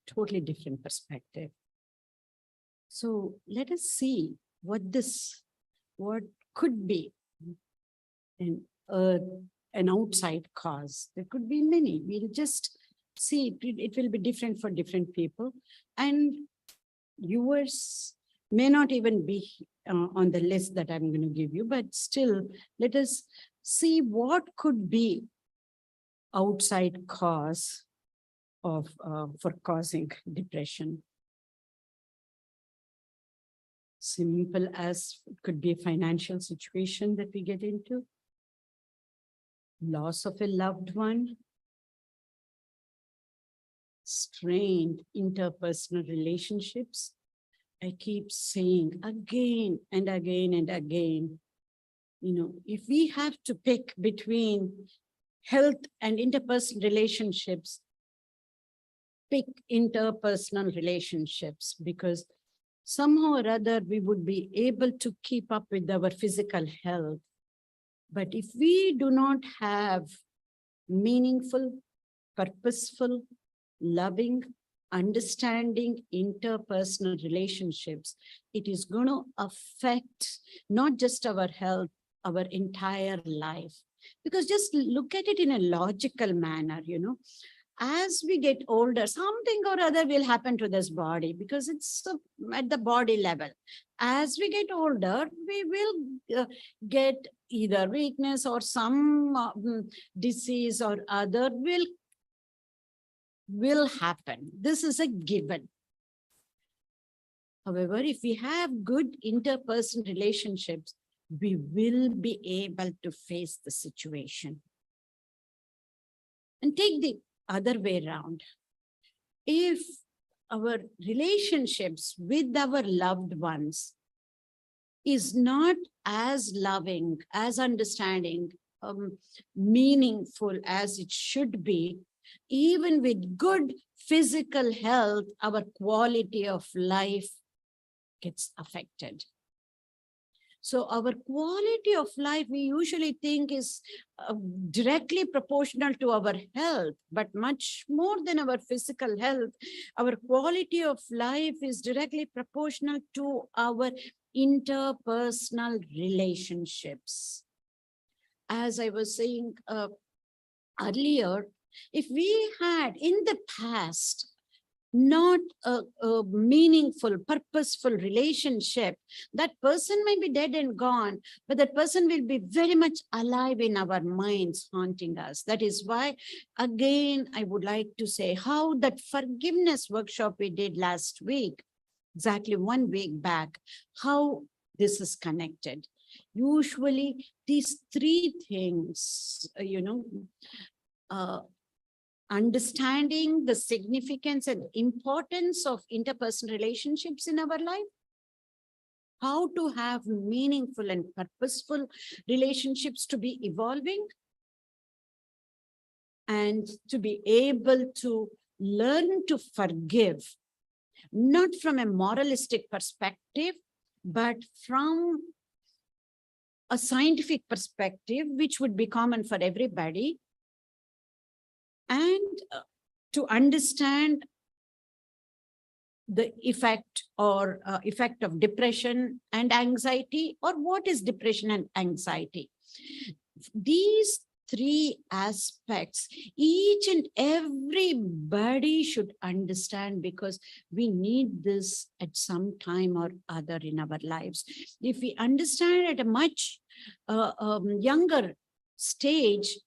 totally different perspective. So let us see what could be an, an outside cause. There could be many. We'll just see it will be different for different people. And yours may not even be on the list that I'm going to give you, but still let us see what could be outside cause of for causing depression. Simple as it could be a financial situation that we get into, loss of a loved one, strained interpersonal relationships. I keep saying again and again and again, if we have to pick between health and interpersonal relationships, pick interpersonal relationships, because somehow or other we would be able to keep up with our physical health. But if we do not have meaningful, purposeful, loving, understanding interpersonal relationships, it is going to affect not just our health, our entire life. Because just look at it in a logical manner, as we get older, something or other will happen to this body because it's at the body level. As we get older, we will get either weakness or some disease or other will happen. This is a given. However, if we have good interpersonal relationships, we will be able to face the situation. And take the other way around. If our relationships with our loved ones is not as loving, as understanding, meaningful as it should be, even with good physical health, our quality of life gets affected. So our quality of life, we usually think is directly proportional to our health, but much more than our physical health, our quality of life is directly proportional to our interpersonal relationships. As I was saying earlier, if we had in the past not a meaningful, purposeful relationship, that person may be dead and gone, but that person will be very much alive in our minds, haunting us. That is why, again, I would like to say how that forgiveness workshop we did last week, exactly 1 week back, how this is connected. Usually these three things, understanding the significance and importance of interpersonal relationships in our life, how to have meaningful and purposeful relationships to be evolving, and to be able to learn to forgive, not from a moralistic perspective, but from a scientific perspective, which would be common for everybody, and to understand the effect of depression and anxiety, or what is depression and anxiety. These three aspects, each and everybody should understand, because we need this at some time or other in our lives. If we understand at a much younger stage,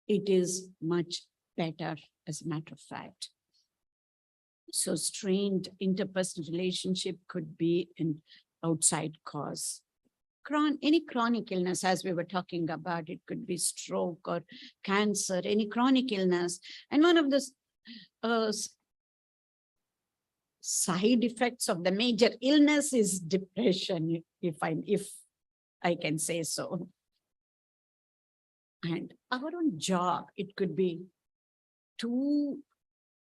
it is much better, as a matter of fact. So strained interpersonal relationship could be an outside cause. Any chronic illness, as we were talking about, it could be stroke or cancer, any chronic illness. And one of the side effects of the major illness is depression, if I can say so. And our own job, it could be too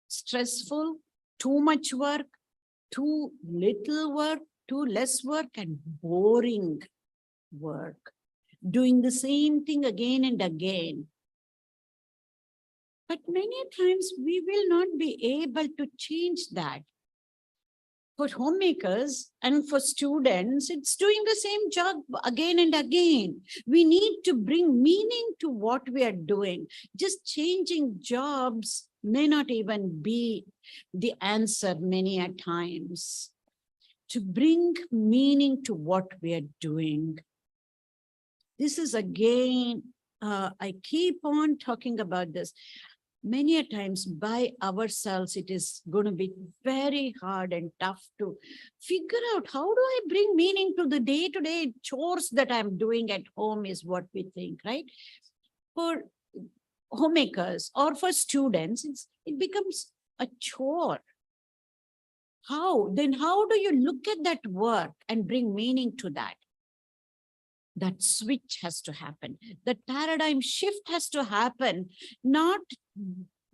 stressful, too much work, too little work, too less work, and boring work, doing the same thing again and again. But many times we will not be able to change that. For homemakers and for students, it's doing the same job again and again. We need to bring meaning to what we are doing. Just changing jobs may not even be the answer many a times. To bring meaning to what we are doing. This is again, I keep on talking about this. Many a times by ourselves, it is going to be very hard and tough to figure out how do I bring meaning to the day-to-day chores that I'm doing at home is what we think, right? For homemakers or for students, it becomes a chore. How? Then how do you look at that work and bring meaning to that? That switch has to happen. That paradigm shift has to happen, not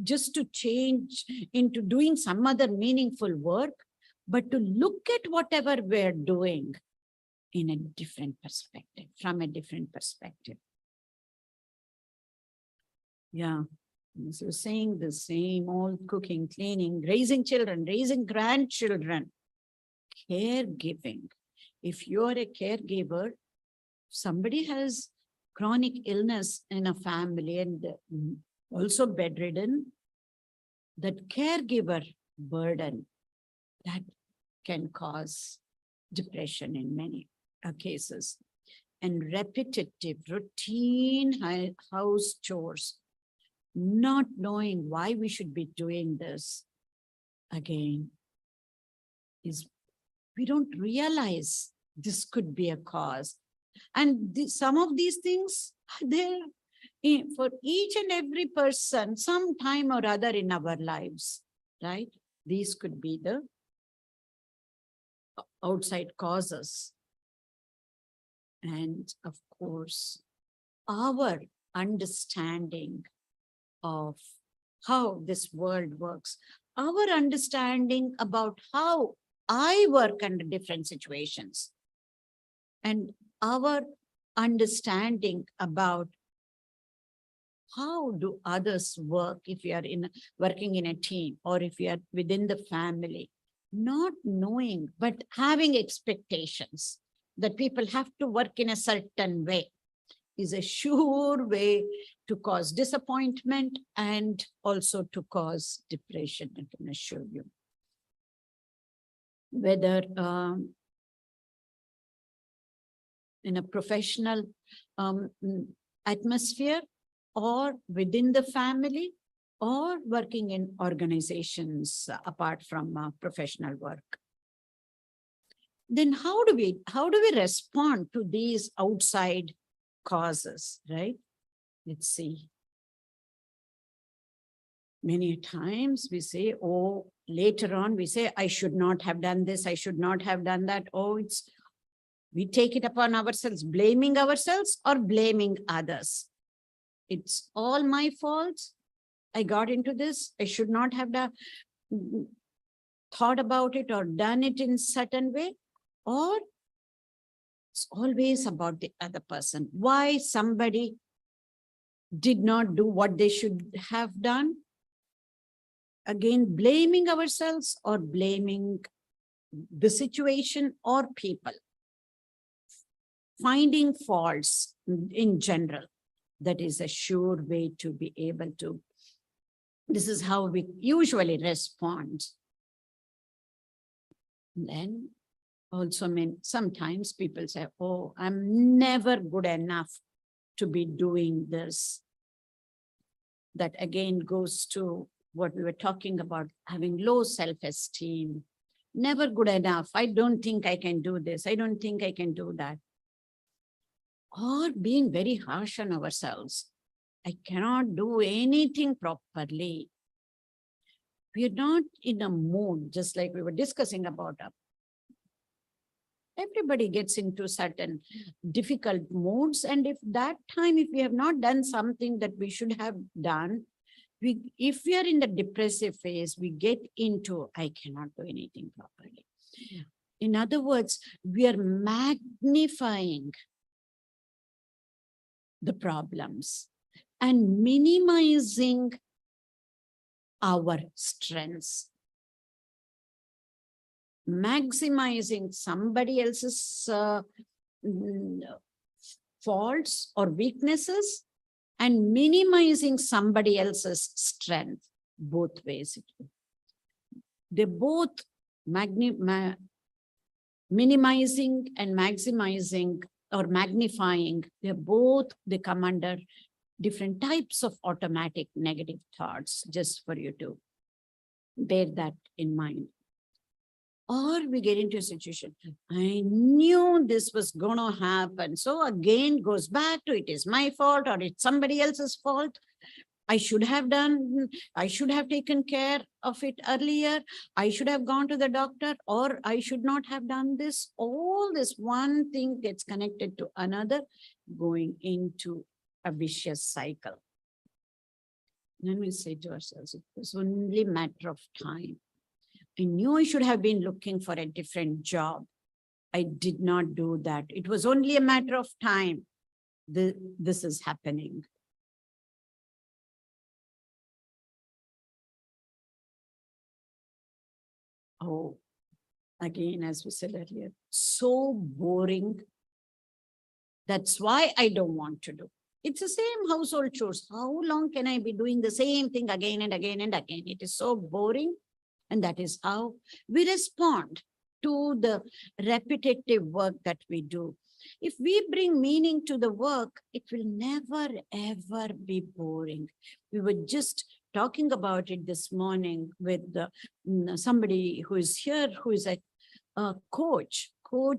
just to change into doing some other meaningful work, but to look at whatever we're doing in a different perspective, from a different perspective. Yeah. So saying the same old cooking, cleaning, raising children, raising grandchildren, caregiving. If you're a caregiver, somebody has chronic illness in a family and also bedridden, that caregiver burden, that can cause depression in many cases. And repetitive, routine house chores, not knowing why we should be doing this, again, is we don't realize this could be a cause. And some of these things, they're for each and every person, some time or other in our lives, right? These could be the outside causes. And of course, our understanding of how this world works, our understanding about how I work under different situations, and our understanding about how do others work if you are working in a team or if you are within the family, not knowing, but having expectations that people have to work in a certain way is a sure way to cause disappointment and also to cause depression, I can assure you. Whether in a professional atmosphere or within the family or working in organizations apart from professional work. Then how do we respond to these outside causes, right? Let's see. Many times we say, oh, later on we say, I should not have done this, I should not have done that. Oh, we take it upon ourselves, blaming ourselves or blaming others. It's all my fault. I got into this. I should not have thought about it or done it in certain way. Or it's always about the other person. Why somebody did not do what they should have done. Again, blaming ourselves or blaming the situation or people. Finding faults in general. That is a sure way to be able to, this is how we usually respond. Then also sometimes people say, oh, I'm never good enough to be doing this. That again goes to what we were talking about, having low self-esteem. Never good enough. I don't think I can do this. I don't think I can do that. Or being very harsh on ourselves. I cannot do anything properly. We are not in a mood, just like we were discussing about. Everybody gets into certain difficult moods. And if that time, if we have not done something that we should have done, if we are in the depressive phase, we get into, I cannot do anything properly. In other words, we are magnifying the problems and minimizing our strengths. Maximizing somebody else's faults or weaknesses and minimizing somebody else's strength, both ways. They're both minimizing and maximizing or magnifying. They come under different types of automatic negative thoughts, just for you to bear that in mind. Or we get into a situation, I knew this was going to happen. So again, goes back to it is my fault or it's somebody else's fault. I should have taken care of it earlier. I should have gone to the doctor, or I should not have done this. All this one thing gets connected to another, going into a vicious cycle. Then we say to ourselves, it was only a matter of time. I knew I should have been looking for a different job. I did not do that. It was only a matter of time. This is happening. Oh, again, as we said earlier, so boring. That's why I don't want to do. It's the same household chores. How long can I be doing the same thing again and again and again? It is so boring. And that is how we respond to the repetitive work that we do. If we bring meaning to the work, it will never, ever be boring. We were just talking about it this morning with somebody who is here, who is a coach for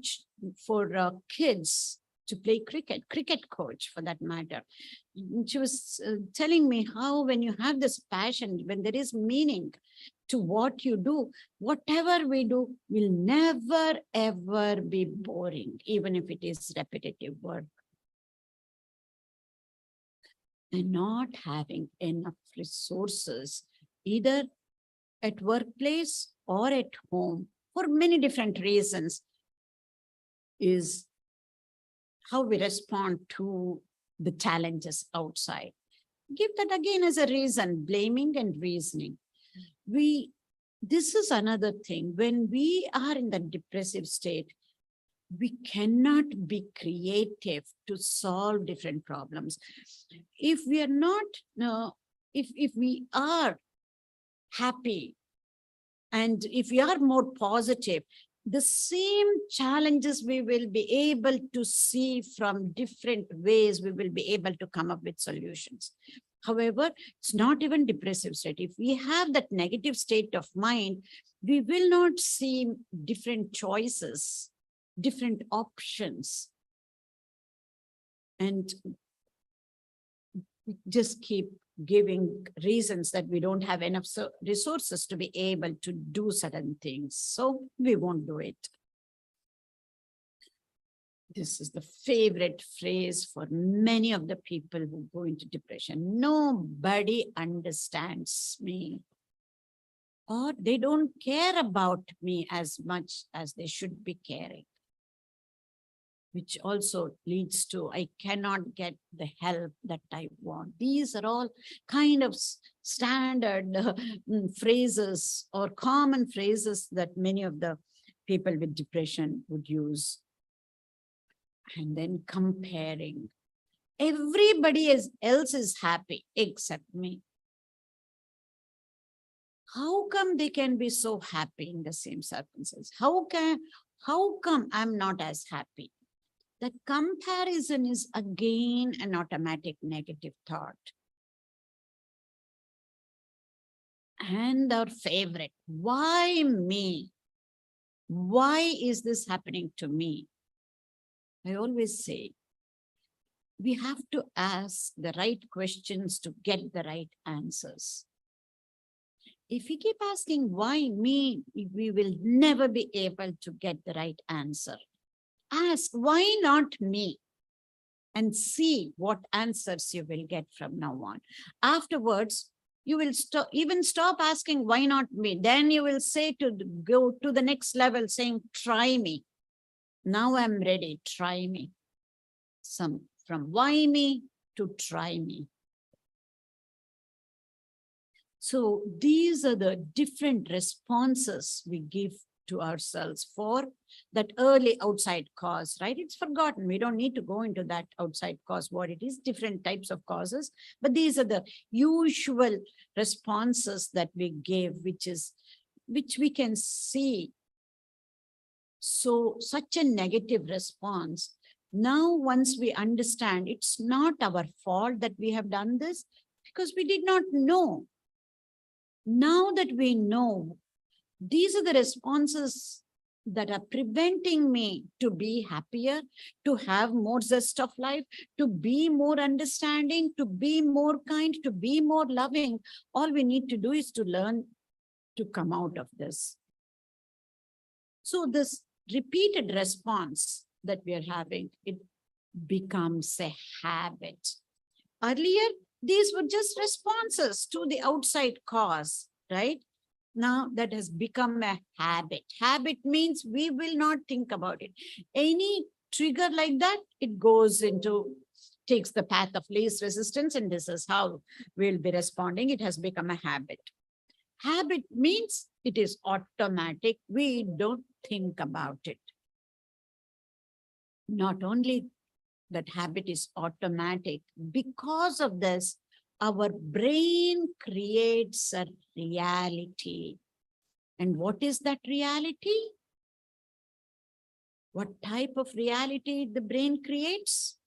kids to play cricket coach for that matter. She was telling me how when you have this passion, when there is meaning to what you do, whatever we do will never, ever be boring, even if it is repetitive work. And not having enough resources, either at workplace or at home, for many different reasons, is how we respond to the challenges outside. Give that again as a reason, blaming and reasoning. This is another thing. When we are in the depressive state, we cannot be creative to solve different problems. If we are not, if we are happy and if we are more positive, the same challenges we will be able to see from different ways, we will be able to come up with solutions. However, it's not even depressive state. If we have that negative state of mind, we will not see different choices, different options, and just keep giving reasons that we don't have enough resources to be able to do certain things. So we won't do it. This is the favorite phrase for many of the people who go into depression. Nobody understands me, or they don't care about me as much as they should be caring, which also leads to, I cannot get the help that I want. These are all kind of standard phrases or common phrases that many of the people with depression would use. And then comparing. Everybody else is happy except me. How come they can be so happy in the same circumstances? How come I'm not as happy? That comparison is again an automatic negative thought. And our favorite, why me? Why is this happening to me? I always say, we have to ask the right questions to get the right answers. If we keep asking why me, we will never be able to get the right answer. Ask why not me, and see what answers you will get from now on. Afterwards, you will stop asking why not me. Then you will say go to the next level, saying, try me. Now I'm ready, try me. From why me to try me. So these are the different responses we give to ourselves for that early outside cause, right? It's forgotten. We don't need to go into that outside cause, what it is, different types of causes. But these are the usual responses that we give, which we can see. So such a negative response. Now, once we understand it's not our fault that we have done this, because we did not know. Now that we know, these are the responses that are preventing me to be happier, to have more zest of life, to be more understanding, to be more kind, to be more loving. All we need to do is to learn to come out of this. So this repeated response that we are having, it becomes a habit. Earlier, these were just responses to the outside cause, right? Now that has become a habit. Habit means we will not think about it. Any trigger like that, it goes into, takes the path of least resistance, and this is how we'll be responding. It has become a habit. Habit means it is automatic. We don't think about it. Not only that habit is automatic, because of this, our brain creates a reality. And what is that reality? What type of reality the brain creates?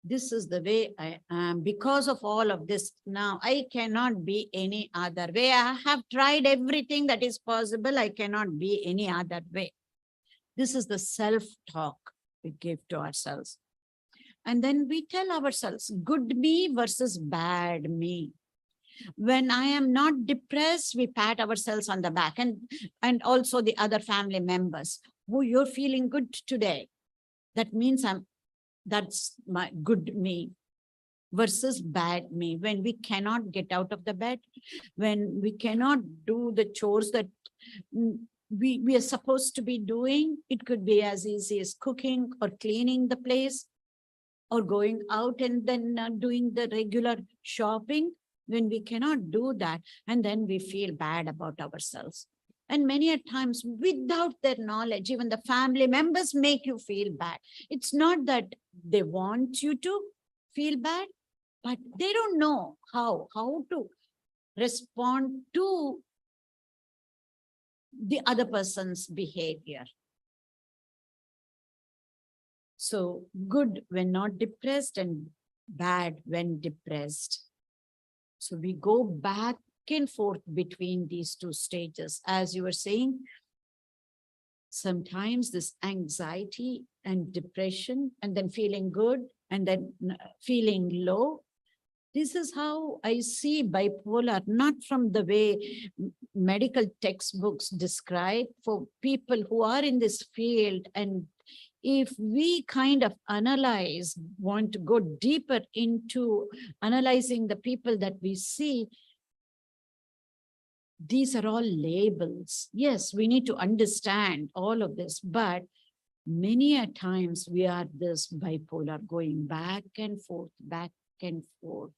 This is the way I am. Because of all of this, now I cannot be any other way. I have tried everything that is possible. I cannot be any other way. This is the self-talk we give to ourselves. And then we tell ourselves, good me versus bad me. When I am not depressed, we pat ourselves on the back, and also the other family members. Oh, you're feeling good today. That means that's my good me versus bad me. When we cannot get out of the bed, when we cannot do the chores that we are supposed to be doing, it could be as easy as cooking or cleaning the place or going out and then doing the regular shopping. When we cannot do that, and then we feel bad about ourselves. And many a times, without their knowledge, even the family members make you feel bad. It's not that they want you to feel bad, but they don't know how to respond to the other person's behavior. So good when not depressed and bad when depressed. So we go back and forth between these two stages. As you were saying, sometimes this anxiety and depression, and then feeling good, and then feeling low. This is how I see bipolar, not from the way medical textbooks describe, for people who are in this field. And if we kind of want to go deeper into analyzing the people that we see, these are all labels. Yes, we need to understand all of this, but many a times we are this bipolar, going back and forth, back and forth.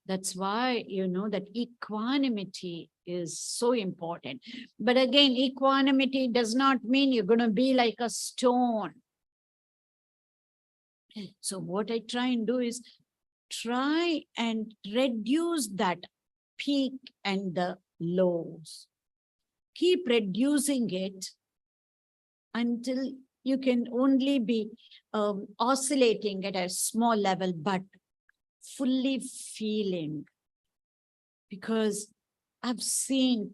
That's why, that equanimity is so important. But again, equanimity does not mean you're going to be like a stone. So what I try and do is try and reduce that peak and the lows. Keep reducing it until you can only be oscillating at a small level, but fully feeling. Because I've seen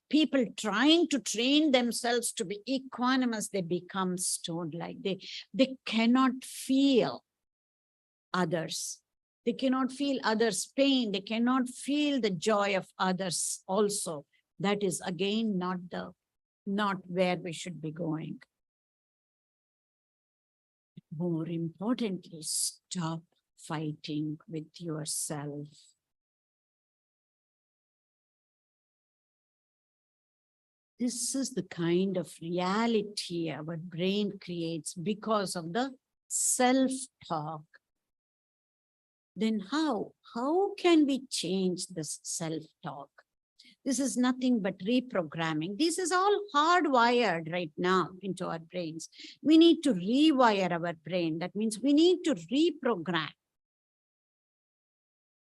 people trying to train themselves to be equanimous, they become stone-like. They cannot feel others. They cannot feel others' pain. They cannot feel the joy of others also. That is again not where we should be going. More importantly, stop fighting with yourself. This is the kind of reality our brain creates because of the self-talk. then how? How can we change this self-talk? This is nothing but reprogramming. This is all hardwired right now into our brains. We need to rewire our brain. That means we need to reprogram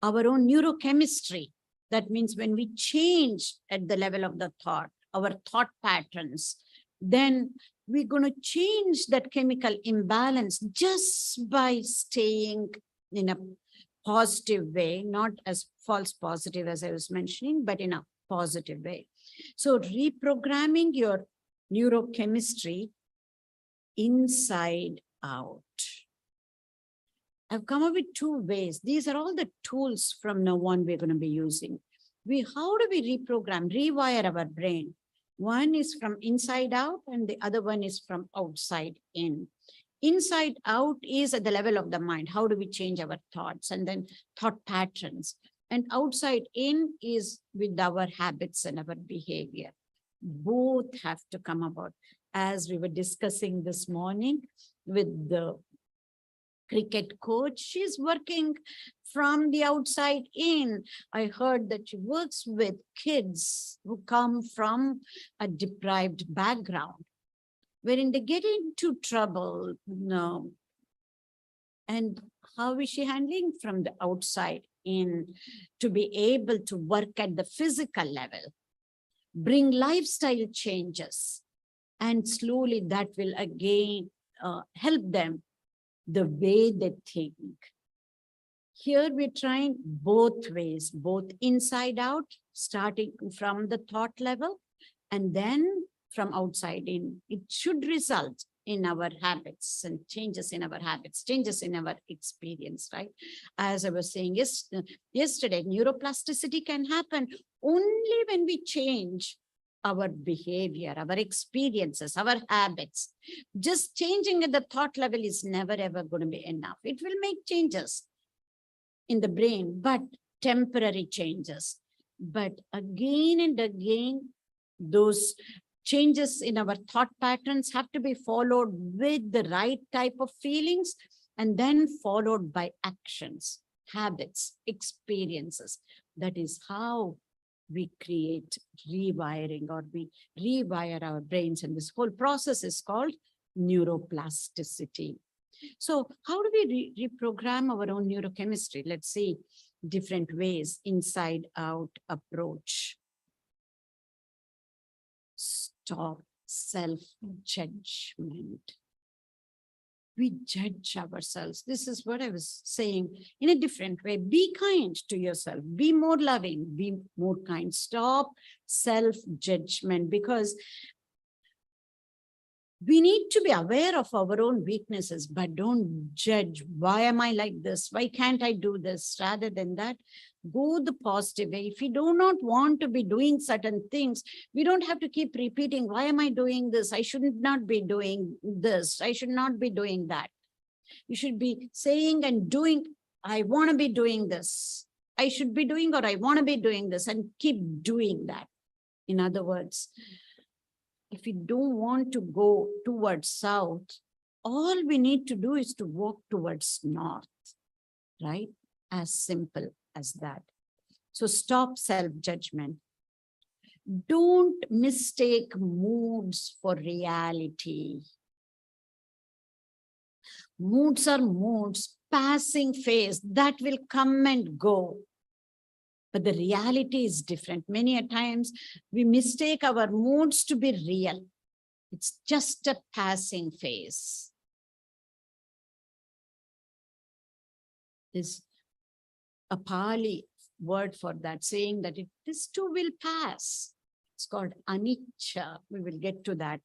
our own neurochemistry. That means when we change at the level of the thought, our thought patterns, then we're going to change that chemical imbalance just by staying in a positive way, not as false positive as I was mentioning, but in a positive way. So reprogramming your neurochemistry inside out. I've come up with two ways. These are all the tools from now on we're going to be using. How do we reprogram, rewire our brain? One is from inside out and the other one is from outside in. Inside out is at the level of the mind. How do we change our thoughts and then thought patterns? And outside in is with our habits and our behavior. Both have to come about. As we were discussing this morning with the cricket coach, she's working from the outside in. I heard that she works with kids who come from a deprived background, wherein they get into trouble. No. And how is she handling from the outside in to be able to work at the physical level, bring lifestyle changes, and slowly that will again help them the way they think. Here we're trying both ways, both inside out, starting from the thought level, and then from outside in. It should result in our habits and changes in our habits, changes in our experience, right? As I was saying yesterday, neuroplasticity can happen only when we change our behavior, our experiences, our habits. Just changing at the thought level is never ever going to be enough. It will make changes in the brain, but temporary changes. But again and again, those changes in our thought patterns have to be followed with the right type of feelings and then followed by actions, habits, experiences. That is how we create rewiring, or we rewire our brains. And this whole process is called neuroplasticity. So how do we reprogram our own neurochemistry? Let's see different ways, inside out approach. Stop self-judgment. We judge ourselves. This is what I was saying in a different way. Be kind to yourself. Be more loving. Be more kind. Stop self-judgment, because we need to be aware of our own weaknesses, but don't judge. Why am I like this? Why can't I do this? Rather than that, go the positive way. If you do not want to be doing certain things, we don't have to keep repeating, why am I doing this? I should not be doing this. I should not be doing that. You should be saying and doing, I want to be doing this. I should be doing, or I want to be doing this, and keep doing that. In other words, if we don't want to go towards south, all we need to do is to walk towards north, right? As simple as that. So stop self-judgment. Don't mistake moods for reality. Moods are moods, passing phase that will come and go. But the reality is different. Many a times we mistake our moods to be real. It's just a passing phase. There's a Pali word for that, saying that this too will pass. It's called anicca. We will get to that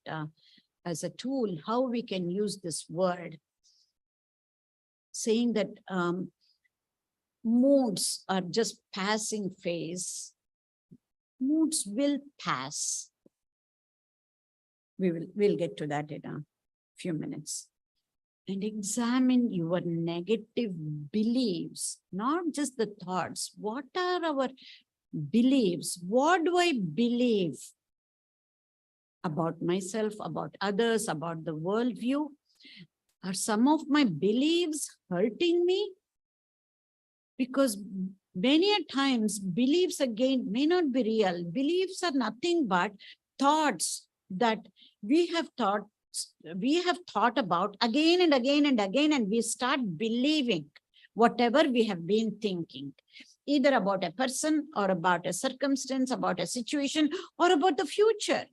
as a tool, how we can use this word. Saying that moods are just passing phase. Moods will pass. We'll get to that in a few minutes. And examine your negative beliefs, not just the thoughts. What are our beliefs? What do I believe about myself, about others, about the worldview? Are some of my beliefs hurting me? Because many a times beliefs again may not be real. Beliefs are nothing but thoughts that we have thought about again and again and again, and we start believing whatever we have been thinking, either about a person or about a circumstance, about a situation, or about the future.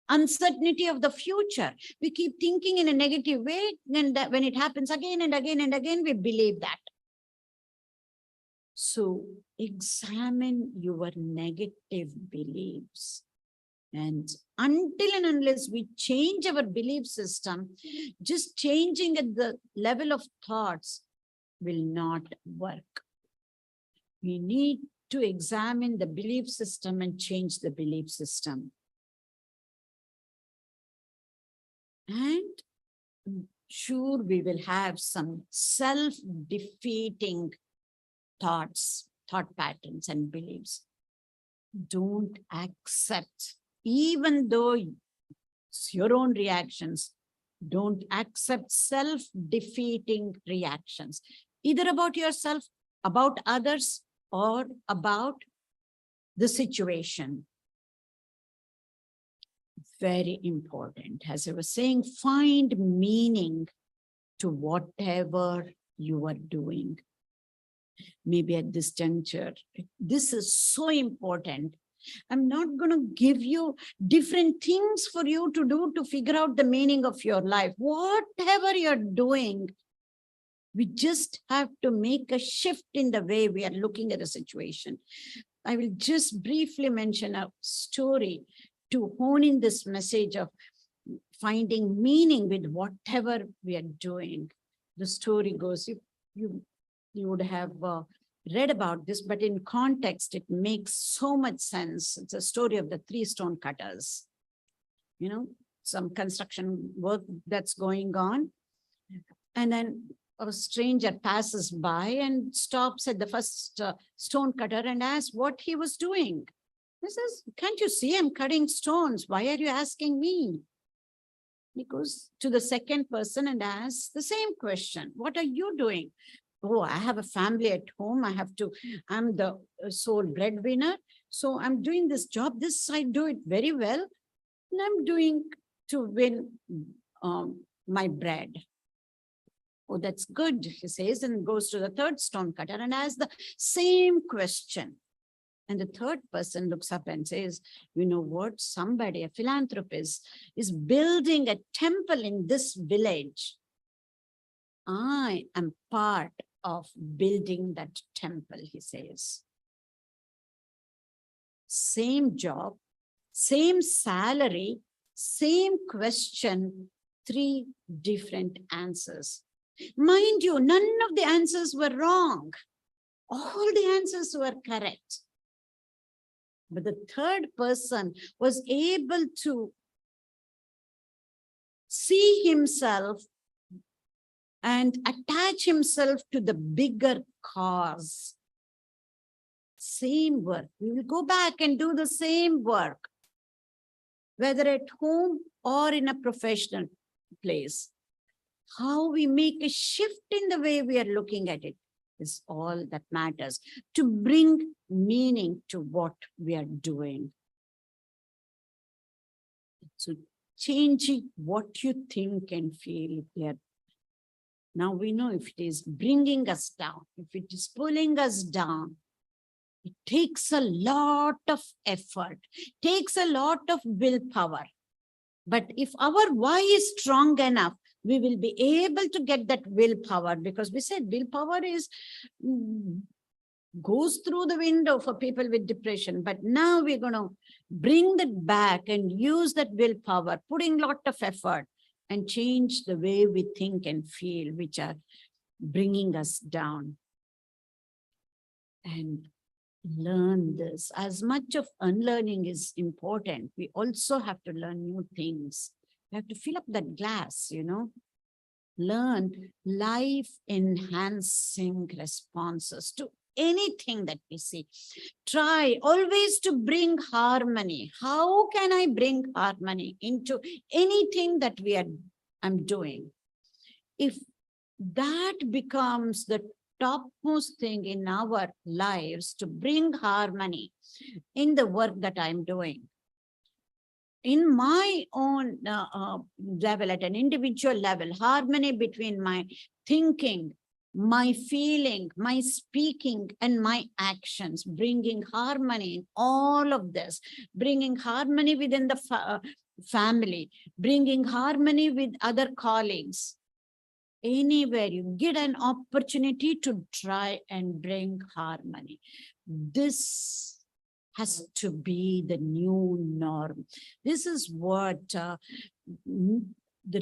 Uncertainty of the future. We keep thinking in a negative way, and that when it happens again and again and again, we believe that. So examine your negative beliefs. And until and unless we change our belief system, just changing at the level of thoughts will not work. We need to examine the belief system and change the belief system. And sure, we will have some self-defeating thoughts, thought patterns and beliefs. Don't accept, even though it's your own reactions, don't accept self-defeating reactions, either about yourself, about others, or about the situation. Very important. As I was saying, find meaning to whatever you are doing. Maybe at this juncture, this is so important. I'm not going to give you different things for you to do to figure out the meaning of your life. Whatever you're doing, we just have to make a shift in the way we are looking at a situation. I will just briefly mention a story to hone in this message of finding meaning with whatever we are doing. The story goes, you would have read about this, but in context, it makes so much sense. It's a story of the 3 stone cutters. You know, some construction work that's going on. And then a stranger passes by and stops at the first stone cutter and asks what he was doing. He says, can't you see I'm cutting stones? Why are you asking me? He goes to the second person and asks the same question. What are you doing? Oh, I have a family at home. I'm the sole breadwinner. So I'm doing this job. This, I do it very well. And I'm doing to win my bread. Oh, that's good, he says, and goes to the third stone cutter and asks the same question. And the third person looks up and says, you know what? Somebody, a philanthropist, is building a temple in this village. I am part of building that temple, he says. Same job, same salary, same question, 3 different answers. Mind you, none of the answers were wrong. All the answers were correct. But the third person was able to see himself and attach himself to the bigger cause. Same work. We will go back and do the same work, whether at home or in a professional place. How we make a shift in the way we are looking at it is all that matters to bring meaning to what we are doing. So changing what you think and feel here. Now we know if it is bringing us down, if it is pulling us down, it takes a lot of effort, takes a lot of willpower. But if our why is strong enough, we will be able to get that willpower, because we said willpower is goes through the window for people with depression. But now we're going to bring that back and use that willpower, putting a lot of effort and change the way we think and feel, which are bringing us down. And learn this. As much of unlearning is important, we also have to learn new things. We have to fill up that glass, you know, learn life-enhancing responses to anything that we see. Try always to bring harmony. How can I bring harmony into anything that I'm doing? If that becomes the topmost thing in our lives to bring harmony in the work that I'm doing. In my own level, at an individual level, harmony between my thinking, my feeling, my speaking, and my actions, bringing harmony in all of this, bringing harmony within the family, bringing harmony with other colleagues. Anywhere you get an opportunity to try and bring harmony. This has to be the new norm. This is what the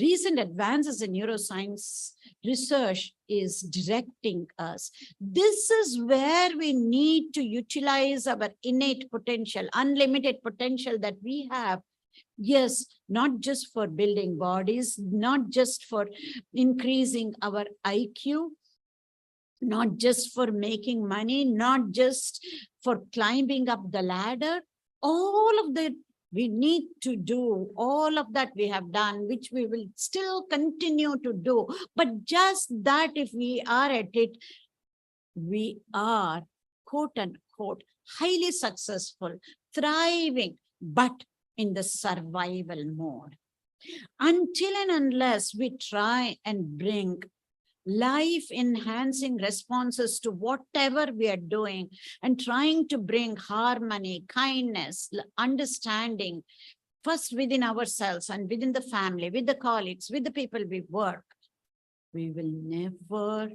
recent advances in neuroscience research is directing us. This is where we need to utilize our innate potential, unlimited potential that we have. Yes, not just for building bodies, not just for increasing our IQ, not just for making money, not just for climbing up the ladder. All of that we need to do, all of that we have done, which we will still continue to do. But just that, if we are at it, we are, quote unquote, highly successful, thriving, but in the survival mode. Until and unless we try and bring life-enhancing responses to whatever we are doing and trying to bring harmony, kindness, understanding, first within ourselves and within the family, with the colleagues, with the people we work, we will never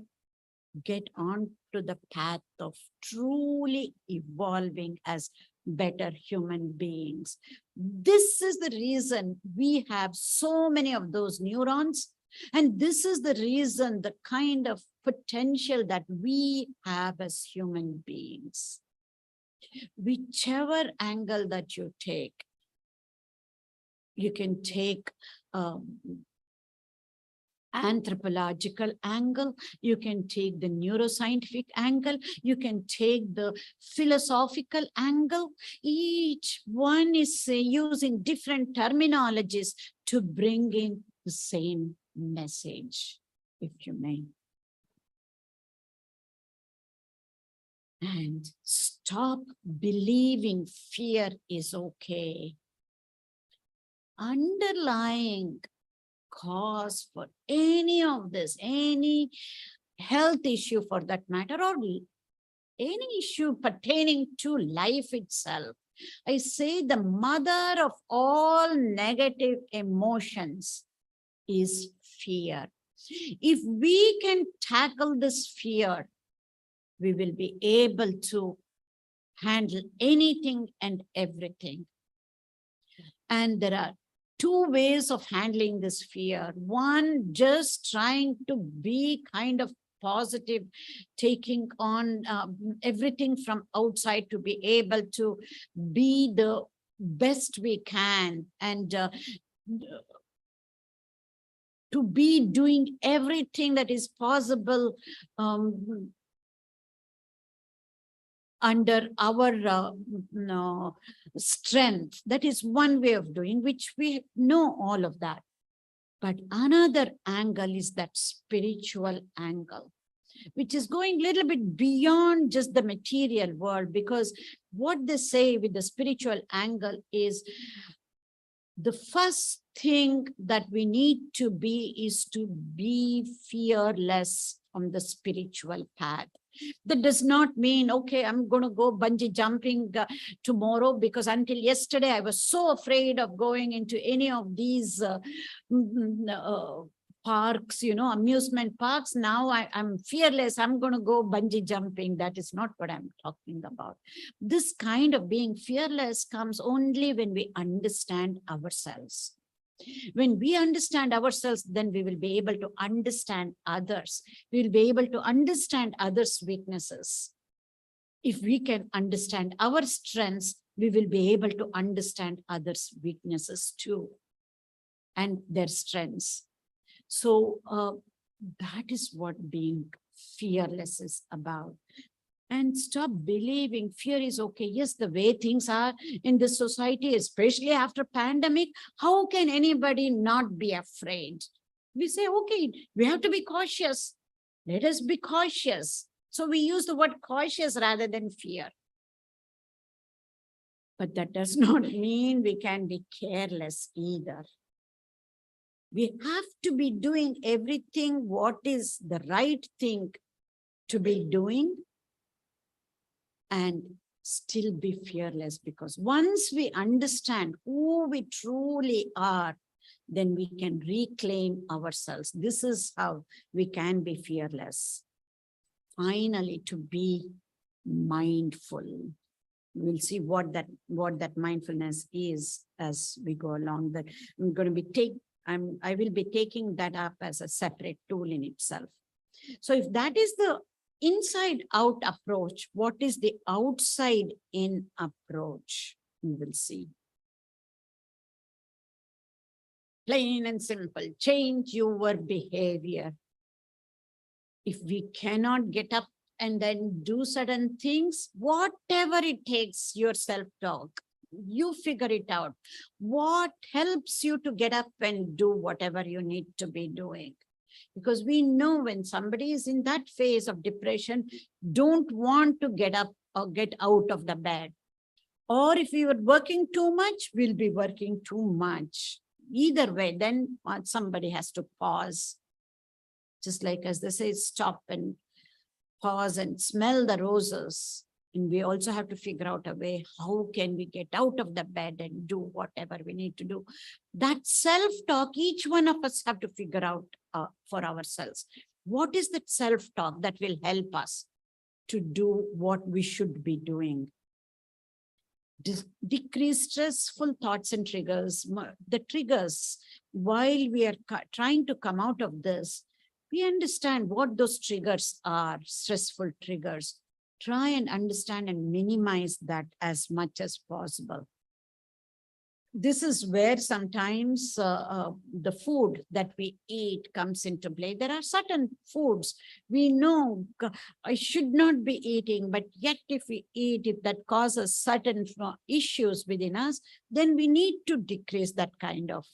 get on to the path of truly evolving as better human beings. This is the reason we have so many of those neurons. And this is the reason, the kind of potential that we have as human beings. Whichever angle that you take, you can take anthropological angle, you can take the neuroscientific angle, you can take the philosophical angle. Each one is using different terminologies to bring in the same message, if you may. And stop believing fear is okay. Underlying cause for any of this, any health issue for that matter, or any issue pertaining to life itself, I say the mother of all negative emotions is fear. If we can tackle this fear, we will be able to handle anything and everything. And there are two ways of handling this fear. One, just trying to be kind of positive, taking on everything from outside to be able to be the best we can, and to be doing everything that is possible under our strength. That is one way of doing, which we know all of that. But another angle is that spiritual angle, which is going a little bit beyond just the material world, because what they say with the spiritual angle is the first thing that we need to be is to be fearless on the spiritual path. That does not mean, okay, I'm going to go bungee jumping tomorrow, because until yesterday I was so afraid of going into any of these parks, amusement parks. Now I'm fearless. I'm going to go bungee jumping. That is not what I'm talking about. This kind of being fearless comes only when we understand ourselves. When we understand ourselves, then we will be able to understand others. We will be able to understand others' weaknesses. If we can understand our strengths, we will be able to understand others' weaknesses too, and their strengths. So that is what being fearless is about. And stop believing fear is okay. Yes, the way things are in this society, especially after pandemic, how can anybody not be afraid? We say, okay, we have to be cautious. Let us be cautious. So we use the word cautious rather than fear. But that does not mean we can be careless either. We have to be doing everything what is the right thing to be doing and still be fearless, because once we understand who we truly are, then we can reclaim ourselves. This is how we can be fearless. Finally, to be mindful. We'll see what that mindfulness is as we go along. That I'm going to be I will be taking that up as a separate tool in itself. So if that is the inside out approach, what is the outside in approach? We will see. Plain and simple, change your behavior. If we cannot get up and then do certain things, whatever it takes, your self-talk, you figure it out. What helps you to get up and do whatever you need to be doing? Because we know when somebody is in that phase of depression, don't want to get up or get out of the bed. Or if we were working too much, we'll be working too much. Either way, then somebody has to pause. Just like as they say, stop and pause and smell the roses. And we also have to figure out a way, how can we get out of the bed and do whatever we need to do? That self-talk, each one of us have to figure out for ourselves. What is that self-talk that will help us to do what we should be doing? Decrease stressful thoughts and triggers. The triggers, while we are trying to come out of this, we understand what those triggers are, stressful triggers. Try and understand and minimize that as much as possible. This is where sometimes the food that we eat comes into play. There are certain foods we know I should not be eating, but yet if we eat, if that causes certain issues within us, then we need to decrease that kind of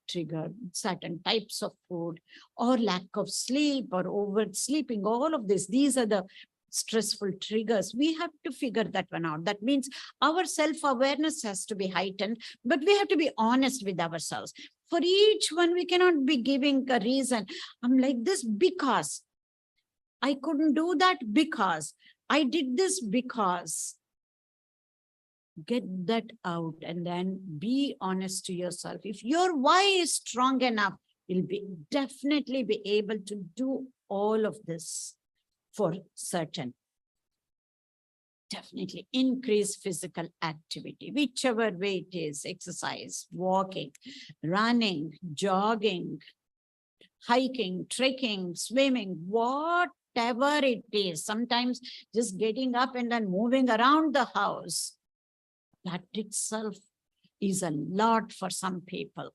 trigger, certain types of food, or lack of sleep or oversleeping. All of this, these are the stressful triggers. We have to figure that one out. That means our self-awareness has to be heightened, but we have to be honest with ourselves. For each one, we cannot be giving a reason. I'm like this because I couldn't do that, because I did this, because. Get that out and then be honest to yourself. If your why is strong enough, you'll definitely be able to do all of this for certain. Definitely increase physical activity, whichever way it is: exercise, walking, running, jogging, hiking, trekking, swimming, whatever it is. Sometimes just getting up and then moving around the house, that itself is a lot for some people.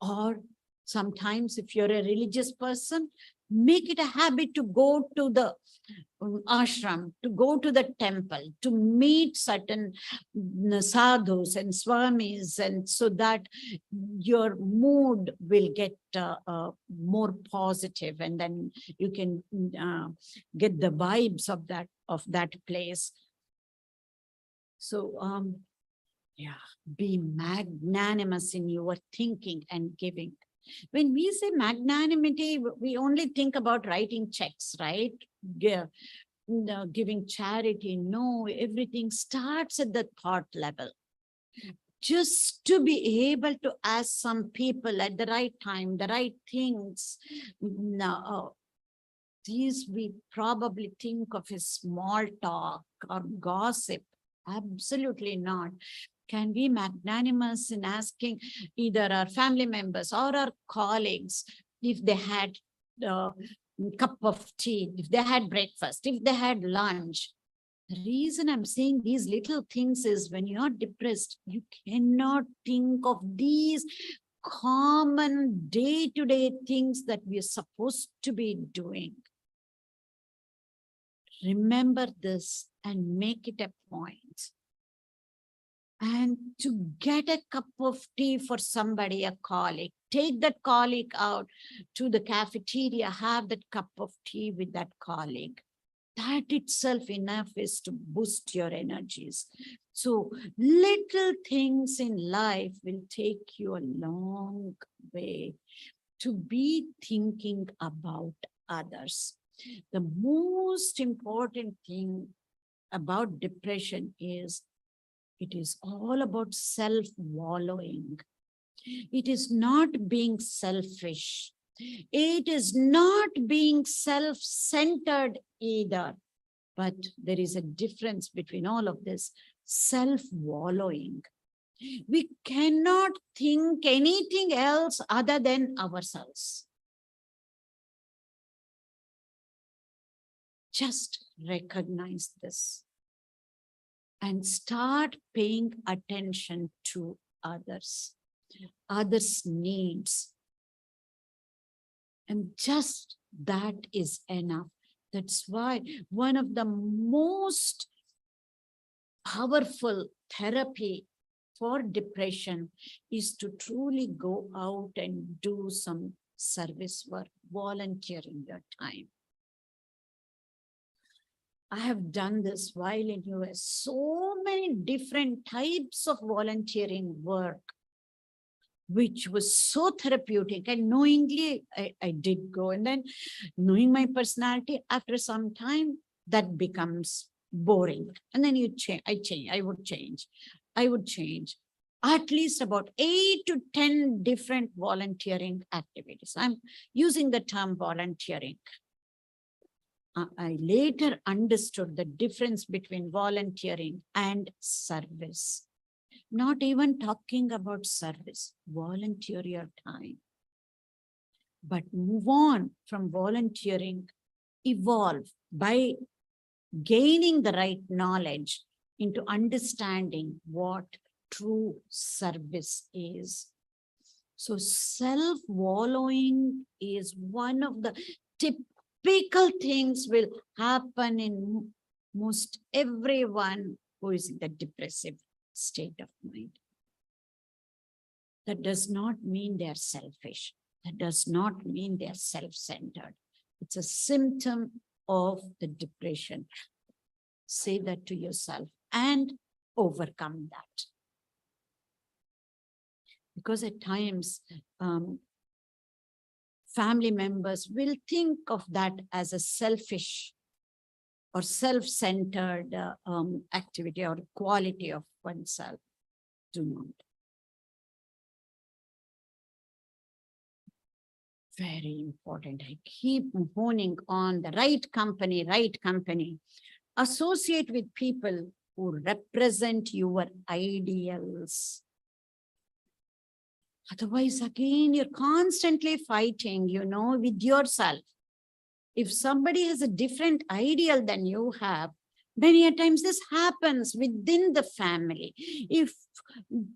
Or sometimes if you're a religious person, make it a habit to go to the ashram, to go to the temple, to meet certain sadhus and swamis, and so that your mood will get more positive, and then you can get the vibes of that place. So be magnanimous in your thinking and giving. When we say magnanimity, we only think about writing checks, right? Giving charity. No, everything starts at the thought level. Just to be able to ask some people at the right time, the right things. Now, these we probably think of as small talk or gossip. Absolutely not. Can be magnanimous in asking either our family members or our colleagues if they had a cup of tea, if they had breakfast, if they had lunch. The reason I'm saying these little things is when you're depressed, you cannot think of these common day-to-day things that we're supposed to be doing. Remember this and make it a point. and to get a cup of tea for somebody, a colleague. Take that colleague out to the cafeteria, have that cup of tea with that colleague. That itself enough is to boost your energies. So little things in life will take you a long way to be thinking about others. The most important thing about depression is it is all about self-wallowing. It is not being selfish. It is not being self-centered either. But there is a difference between all of this. Self-wallowing. We cannot think anything else other than ourselves. Just recognize this and start paying attention to others' needs. And just that is enough. That's why one of the most powerful therapy for depression is to truly go out and do some service work, volunteering your time. I have done this while in US, so many different types of volunteering work, which was so therapeutic, and knowingly I did go. And then knowing my personality, after some time, that becomes boring. And then I would change at least about 8 to 10 different volunteering activities. I'm using the term volunteering. I later understood the difference between volunteering and service. Not even talking about service, volunteer your time. But move on from volunteering, evolve by gaining the right knowledge into understanding what true service is. So self-wallowing is one of the typical things will happen in most everyone who is in the depressive state of mind. That does not mean they're selfish. That does not mean they're self-centered. It's a symptom of the depression. Say that to yourself and overcome that. Because at times, family members will think of that as a selfish or self-centered activity or quality of oneself. Do not. Very important. I keep honing on the right company, right company. Associate with people who represent your ideals. Otherwise, again, you're constantly fighting, with yourself. If somebody has a different ideal than you have, many a times this happens within the family. If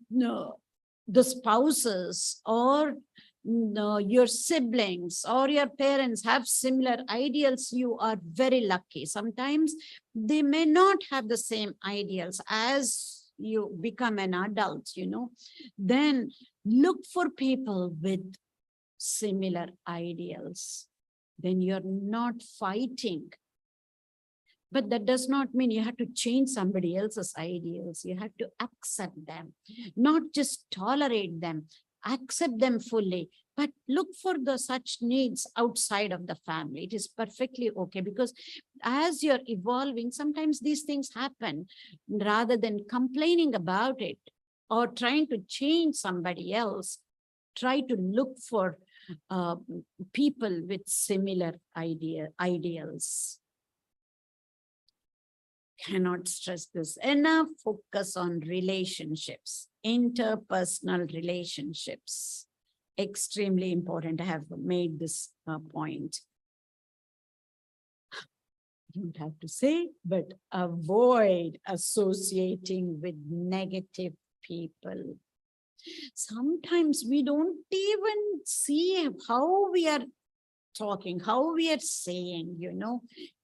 the spouses or your siblings or your parents have similar ideals, you are very lucky. Sometimes they may not have the same ideals. As you become an adult, then look for people with similar ideals. Then you're not fighting. But that does not mean you have to change somebody else's ideals. You have to accept them, not just tolerate them, accept them fully, but look for the such needs outside of the family. It is perfectly okay, because as you're evolving, sometimes these things happen. Rather than complaining about it or trying to change somebody else, try to look for people with similar ideals. Cannot stress this enough. Focus on relationships, interpersonal relationships. Extremely important. I have made this point. You don't have to say, but avoid associating with negative people. Sometimes we don't even see how we are talking, how we are saying,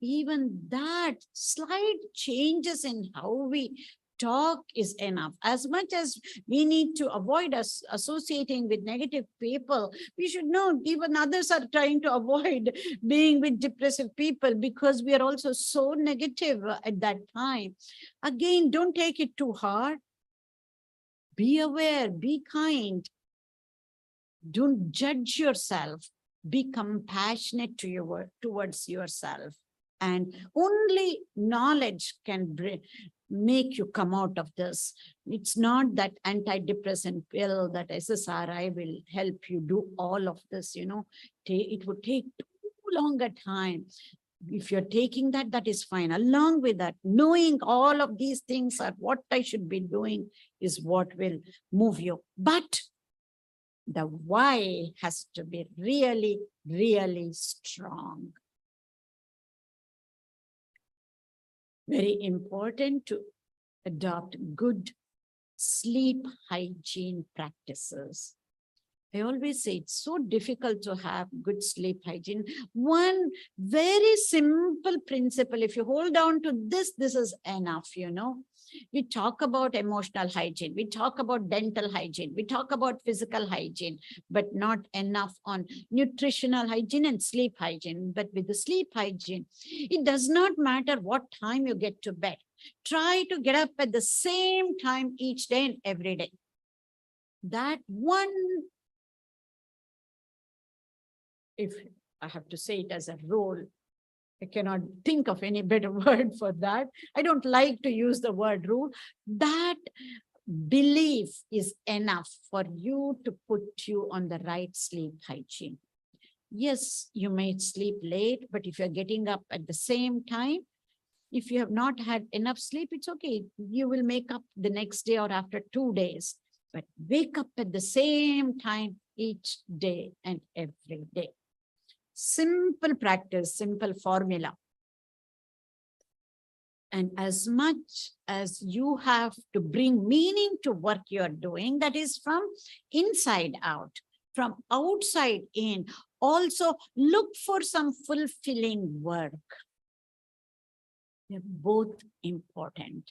even that slight changes in how we Talk is enough. As much as we need to avoid us associating with negative people, we should know even others are trying to avoid being with depressive people because we are also so negative at that time. Again, don't take it too hard. Be aware, be kind. Don't judge yourself. Be compassionate towards yourself. And only knowledge can make you come out of this. It's not that antidepressant pill, that SSRI will help you do all of this, it would take too long a time. If you're taking that, that is fine. Along with that, knowing all of these things are what I should be doing is what will move you. But the why has to be really, really strong. Very important to adopt good sleep hygiene practices. I always say it's so difficult to have good sleep hygiene. One very simple principle, if you hold on to this, this is enough, We talk about emotional hygiene, we talk about dental hygiene, we talk about physical hygiene, but not enough on nutritional hygiene and sleep hygiene. But with the sleep hygiene, it does not matter what time you get to bed. Try to get up at the same time each day and every day. That one, if I have to say it as a rule, I cannot think of any better word for that. I don't like to use the word rule. That belief is enough for you to put you on the right sleep hygiene. Yes, you may sleep late, but if you're getting up at the same time, if you have not had enough sleep, it's okay. You will make up the next day or after 2 days, but wake up at the same time each day and every day. Simple practice, simple formula. And as much as you have to bring meaning to what you're doing, that is from inside out, from outside in, also look for some fulfilling work. They're both important.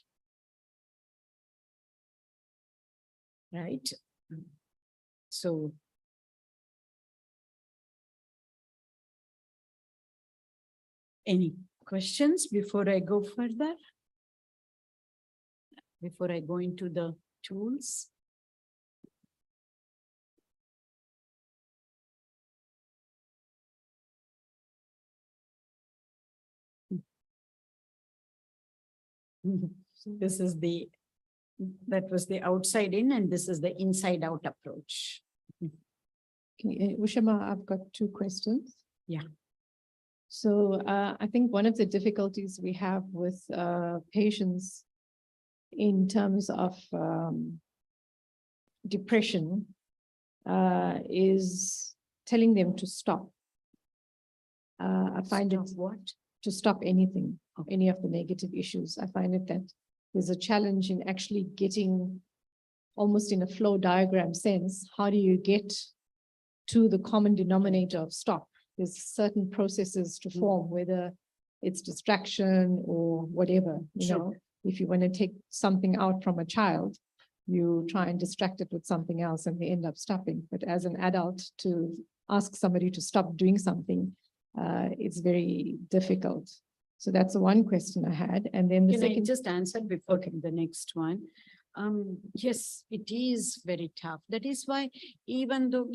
Right? So, any questions before I go further? Before I go into the tools? This is that was the outside in, and this is the inside out approach. Okay, Ushama, I've got 2 questions. Yeah. So I think one of the difficulties we have with patients in terms of depression is telling them to stop. I find Stop it what? To stop anything, any of the negative issues. I find it that there's a challenge in actually getting almost in a flow diagram sense. How do you get to the common denominator of stop? There's certain processes to form, whether it's distraction or whatever, if you want to take something out from a child, you try and distract it with something else and they end up stopping. But as an adult, to ask somebody to stop doing something, it's very difficult. So that's the one question I had. And then the second. I just answer before the next one? Yes, it is very tough. That is why, even though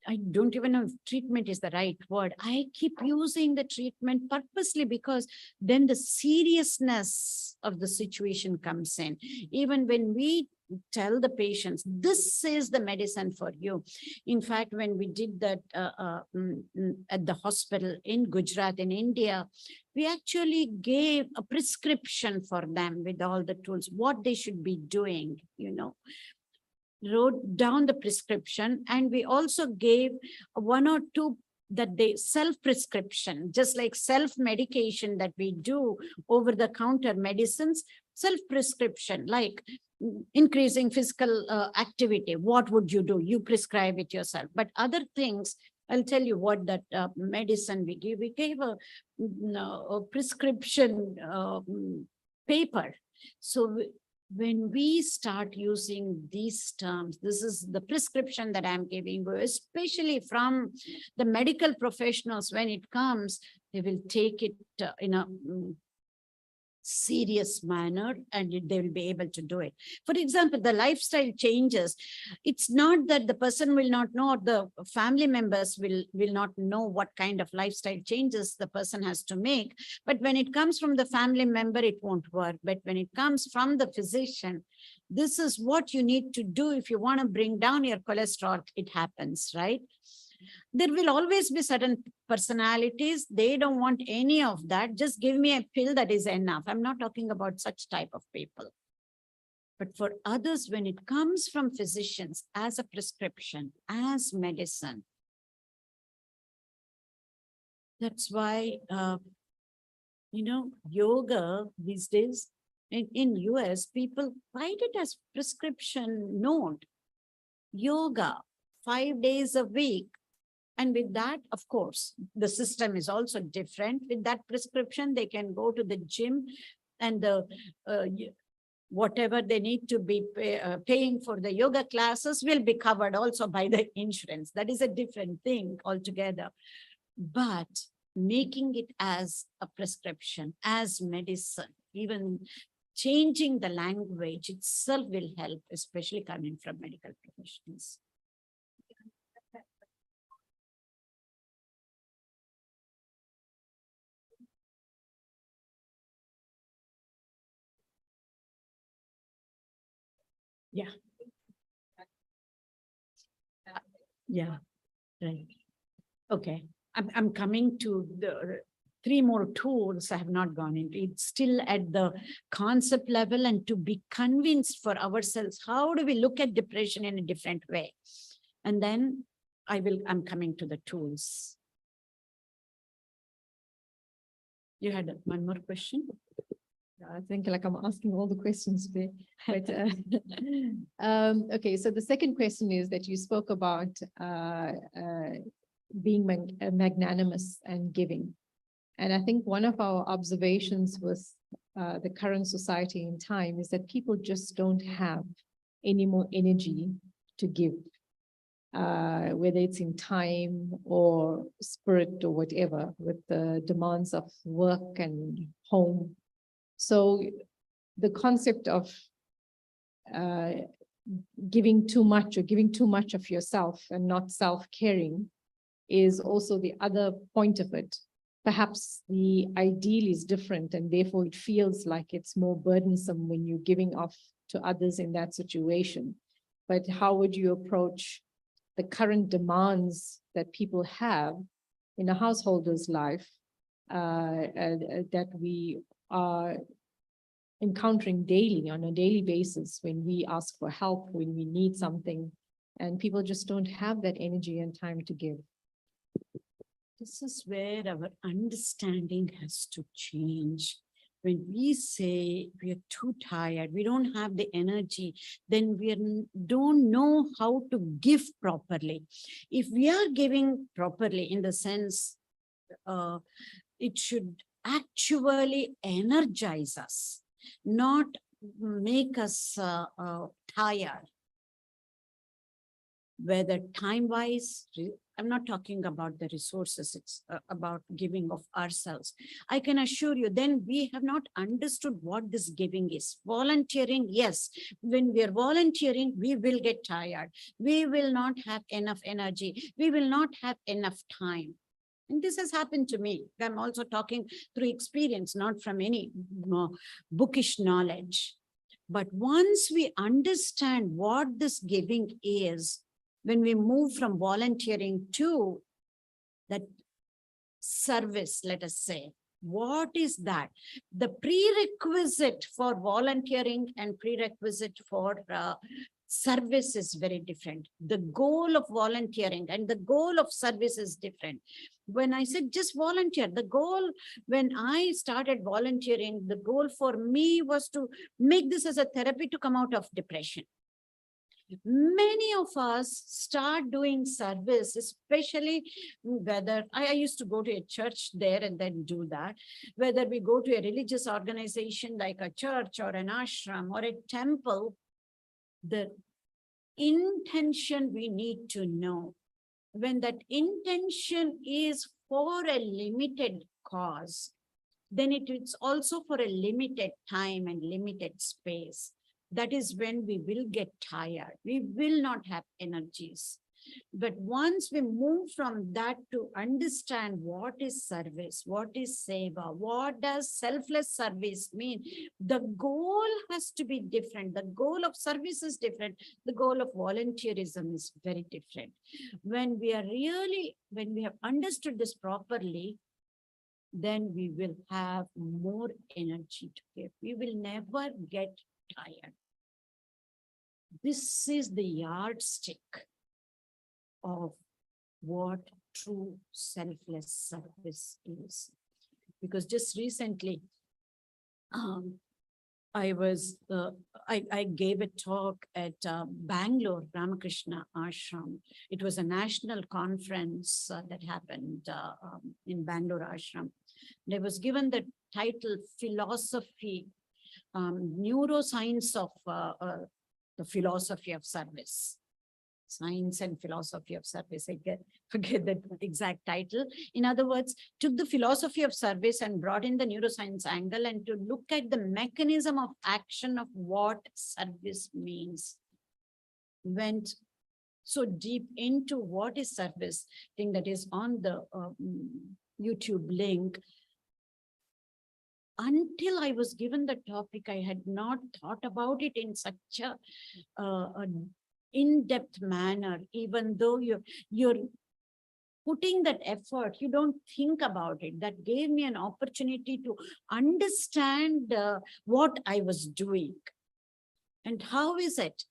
I don't even know if treatment is the right word, I keep using the treatment purposely, because then the seriousness of the situation comes in. Even when we tell the patients, this is the medicine for you. In fact, when we did that at the hospital in Gujarat in India, we actually gave a prescription for them with all the tools, what they should be doing, wrote down the prescription, and we also gave 1 or 2 that they self-prescription, just like self-medication that we do over-the-counter medicines, self-prescription, like increasing physical activity. What would you do? You prescribe it yourself. But other things, I'll tell you what that medicine we gave. We gave a prescription paper. So when we start using these terms, this is the prescription that I'm giving you, especially from the medical professionals, when it comes, they will take it in a serious manner, and they will be able to do it. For example, the lifestyle changes. It's not that the person will not know, or the family members will not know what kind of lifestyle changes the person has to make. But when it comes from the family member, it won't work. But when it comes from the physician, this is what you need to do if you want to bring down your cholesterol. It happens, right? There will always be certain personalities. They don't want any of that. Just give me a pill, that is enough. I'm not talking about such type of people. But for others, when it comes from physicians as a prescription, as medicine, that's why, yoga these days in US, people write it as prescription note. Yoga, 5 days a week. And with that, of course, the system is also different. With that prescription, they can go to the gym, and whatever they need to be paying for the yoga classes will be covered also by the insurance. That is a different thing altogether. But making it as a prescription, as medicine, even changing the language itself will help, especially coming from medical professionals. Yeah. Yeah, right. Okay. I'm coming to the 3 more tools I have not gone into. It's still at the concept level, and to be convinced for ourselves, how do we look at depression in a different way? And then I'm coming to the tools. You had one more question? I think like I'm asking all the questions today. But okay, so the second question is that you spoke about being magnanimous and giving. And I think one of our observations with the current society in time is that people just don't have any more energy to give, whether it's in time or spirit or whatever, with the demands of work and home. So the concept of giving too much or giving too much of yourself and not self-caring is also the other point of it. Perhaps the ideal is different, and therefore it feels like it's more burdensome when you're giving off to others in that situation. But how would you approach the current demands that people have in a householder's life that we are encountering daily, on a daily basis, when we ask for help, when we need something, and people just don't have that energy and time to give? This is where our understanding has to change. When we say we are too tired, we don't have the energy, then we don't know how to give properly. If we are giving properly, in the sense, it should actually energize us, not make us tired. Whether time-wise, I'm not talking about the resources, it's about giving of ourselves. I can assure you, then we have not understood what this giving is. Volunteering, yes. When we are volunteering, we will get tired. We will not have enough energy. We will not have enough time. And this has happened to me. I'm also talking through experience, not from any bookish knowledge. But once we understand what this giving is, when we move from volunteering to that service, let us say, what is that? The prerequisite for volunteering and prerequisite for service is very different. The goal of volunteering and the goal of service is different. When I said just volunteer, the goal, when I started volunteering, the goal for me was to make this as a therapy to come out of depression. Many of us start doing service, especially whether I used to go to a church there and then do that, whether we go to a religious organization like a church or an ashram or a temple, the intention we need to know. When that intention is for a limited cause, then it is also for a limited time and limited space. That is when we will get tired. We will not have energies. But once we move from that to understand what is service, what is seva, what does selfless service mean, the goal has to be different. The goal of service is different. The goal of volunteerism is very different. When we have understood this properly, then we will have more energy to give. We will never get tired. This is the yardstick of what true selfless service is. Because just recently, I gave a talk at Bangalore Ramakrishna Ashram. It was a national conference that happened in Bangalore Ashram. And I was given the title Philosophy, Neuroscience of the Philosophy of Service. Science and Philosophy of Service. I forget the exact title. In other words, took the philosophy of service and brought in the neuroscience angle and to look at the mechanism of action of what service means. Went so deep into what is service, thing that is on the YouTube link. Until I was given the topic, I had not thought about it in such a in-depth manner. Even though you're putting that effort, you don't think about it. That gave me an opportunity to understand what I was doing. And how is it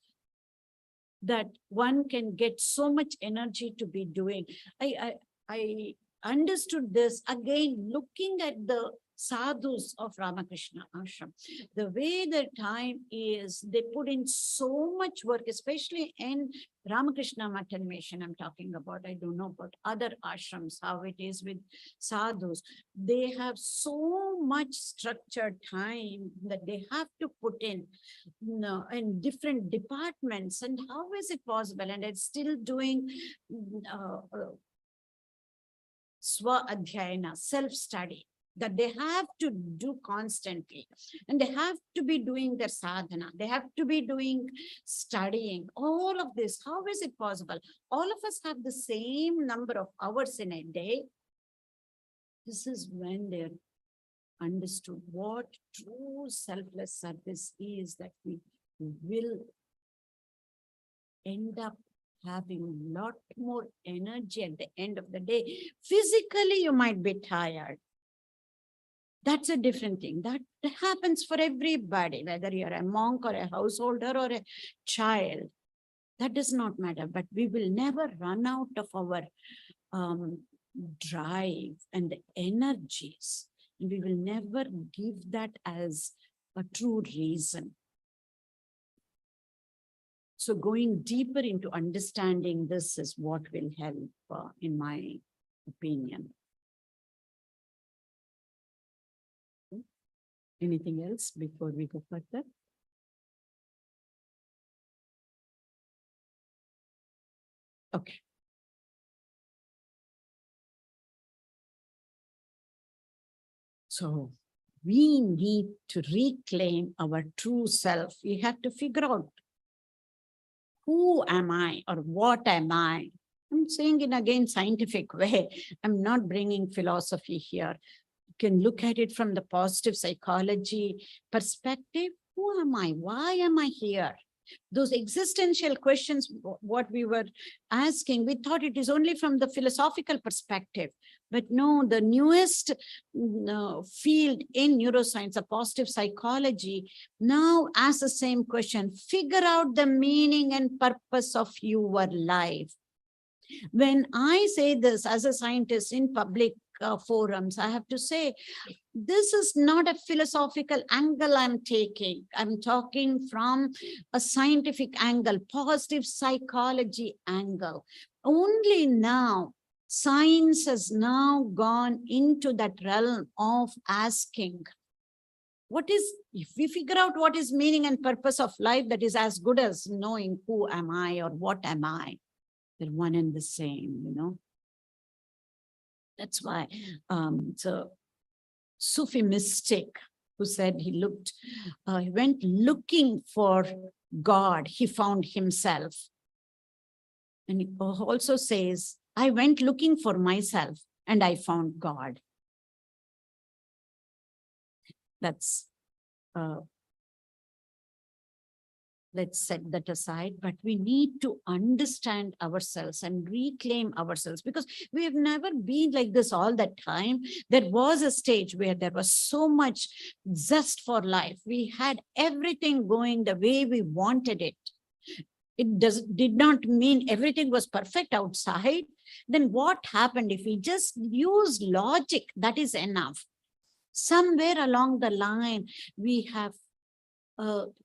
that one can get so much energy to be doing? I understood this again, looking at the sadhus of Ramakrishna Ashram. The way the time is, they put in so much work, especially in Ramakrishna Math Mission I'm talking about. I don't know about other ashrams, how it is with sadhus. They have so much structured time that they have to put in different departments. And how is it possible? And it's still doing swa-adhyayana, self-study, that they have to do constantly. And they have to be doing their sadhana. They have to be doing studying. All of this, how is it possible? All of us have the same number of hours in a day. This is when they're understood what true selfless service is, that we will end up having a lot more energy at the end of the day. Physically, you might be tired. That's a different thing. That happens for everybody, whether you're a monk or a householder or a child. That does not matter, but we will never run out of our drive and the energies. We will never give that as a true reason. So going deeper into understanding this is what will help, in my opinion. Anything else before we go further? Okay. So we need to reclaim our true self. We have to figure out, who am I or what am I? I'm saying in again scientific way. I'm not bringing philosophy here. Can look at it from the positive psychology perspective. Who am I? Why am I here? Those existential questions, what we were asking, we thought it is only from the philosophical perspective. But no, the newest field in neuroscience, a positive psychology, now asks the same question. Figure out the meaning and purpose of your life. When I say this as a scientist in public forums, I have to say, this is not a philosophical angle I'm taking. I'm talking from a scientific angle, positive psychology angle. Only now, science has now gone into that realm of asking, what is, if we figure out what is meaning and purpose of life, that is as good as knowing who am I or what am I. They're one and the same, you know. That's why so Sufi mystic who said he went looking for God, he found himself. And he also says, I went looking for myself and I found God. That's, let's set that aside, but we need to understand ourselves and reclaim ourselves, because we have never been like this all the time. There was a stage where there was so much zest for life. We had everything going the way we wanted it. It did not mean everything was perfect outside. Then what happened? If we just use logic, that is enough. Somewhere along the line, we have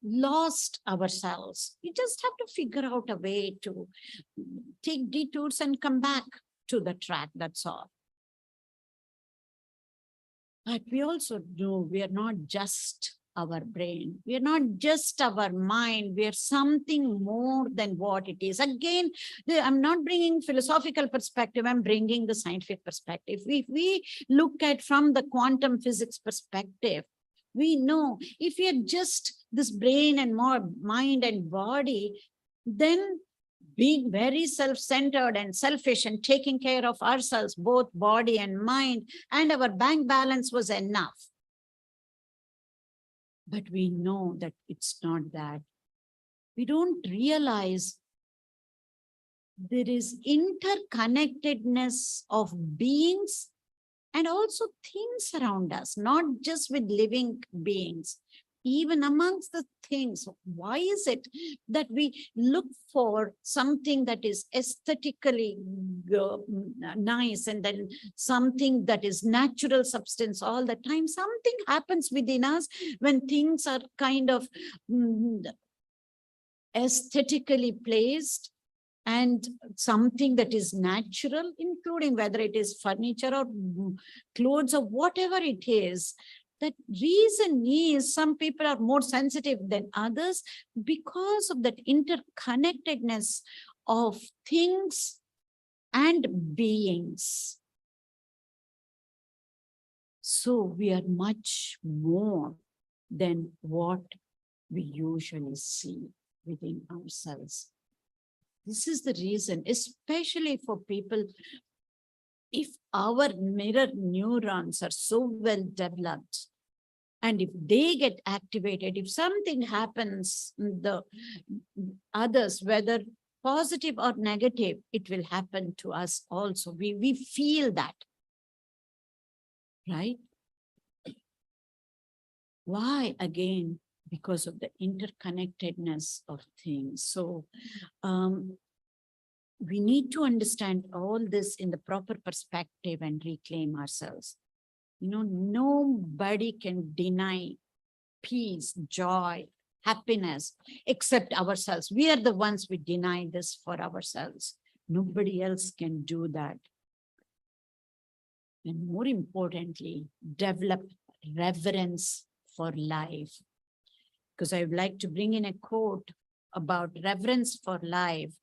lost ourselves. We just have to figure out a way to take detours and come back to the track, that's all. But we also know we are not just our brain. We are not just our mind. We are something more than what it is. Again, I'm not bringing philosophical perspective. I'm bringing the scientific perspective. If we look at from the quantum physics perspective, we know if we are just this brain and more mind and body, then being very self-centered and selfish and taking care of ourselves, both body and mind, and our bank balance was enough. But we know that it's not that. We don't realize there is interconnectedness of beings and also things around us, not just with living beings, even amongst the things. Why is it that we look for something that is aesthetically nice and then something that is natural substance all the time? Something happens within us when things are kind of aesthetically placed, and something that is natural, including whether it is furniture or clothes or whatever it is. That reason is some people are more sensitive than others because of that interconnectedness of things and beings. So we are much more than what we usually see within ourselves. This is the reason, especially for people, if our mirror neurons are so well developed, and if they get activated, if something happens, the others, whether positive or negative, it will happen to us also. We feel that, right? Why? Again, because of the interconnectedness of things. So we need to understand all this in the proper perspective and reclaim ourselves. You know, nobody can deny peace, joy, happiness, except ourselves. We are the ones who deny this for ourselves. Nobody else can do that. And more importantly, develop reverence for life. Because I would like to bring in a quote about reverence for life,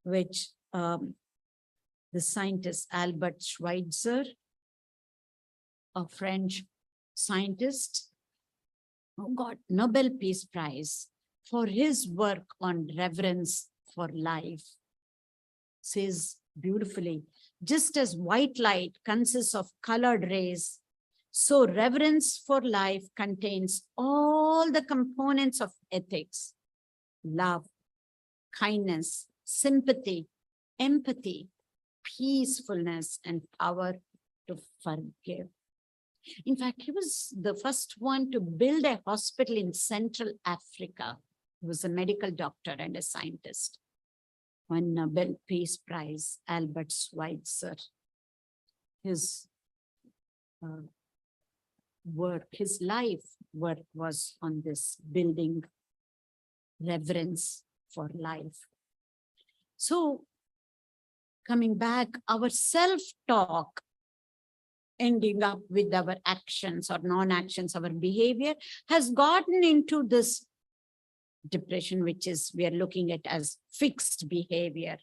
which the scientist Albert Schweitzer, a French scientist, who got Nobel Peace Prize for his work on reverence for life, says beautifully, just as white light consists of colored rays, so reverence for life contains all the components of ethics: love, kindness, sympathy, empathy, peacefulness, and power to forgive. In fact, he was the first one to build a hospital in Central Africa. He was a medical doctor and a scientist. Won Nobel Peace Prize, Albert Schweitzer. His work, his life work was on this building reverence for life. So coming back, our self-talk ending up with our actions or non-actions, our behavior has gotten into this depression, which is we are looking at as fixed behavior.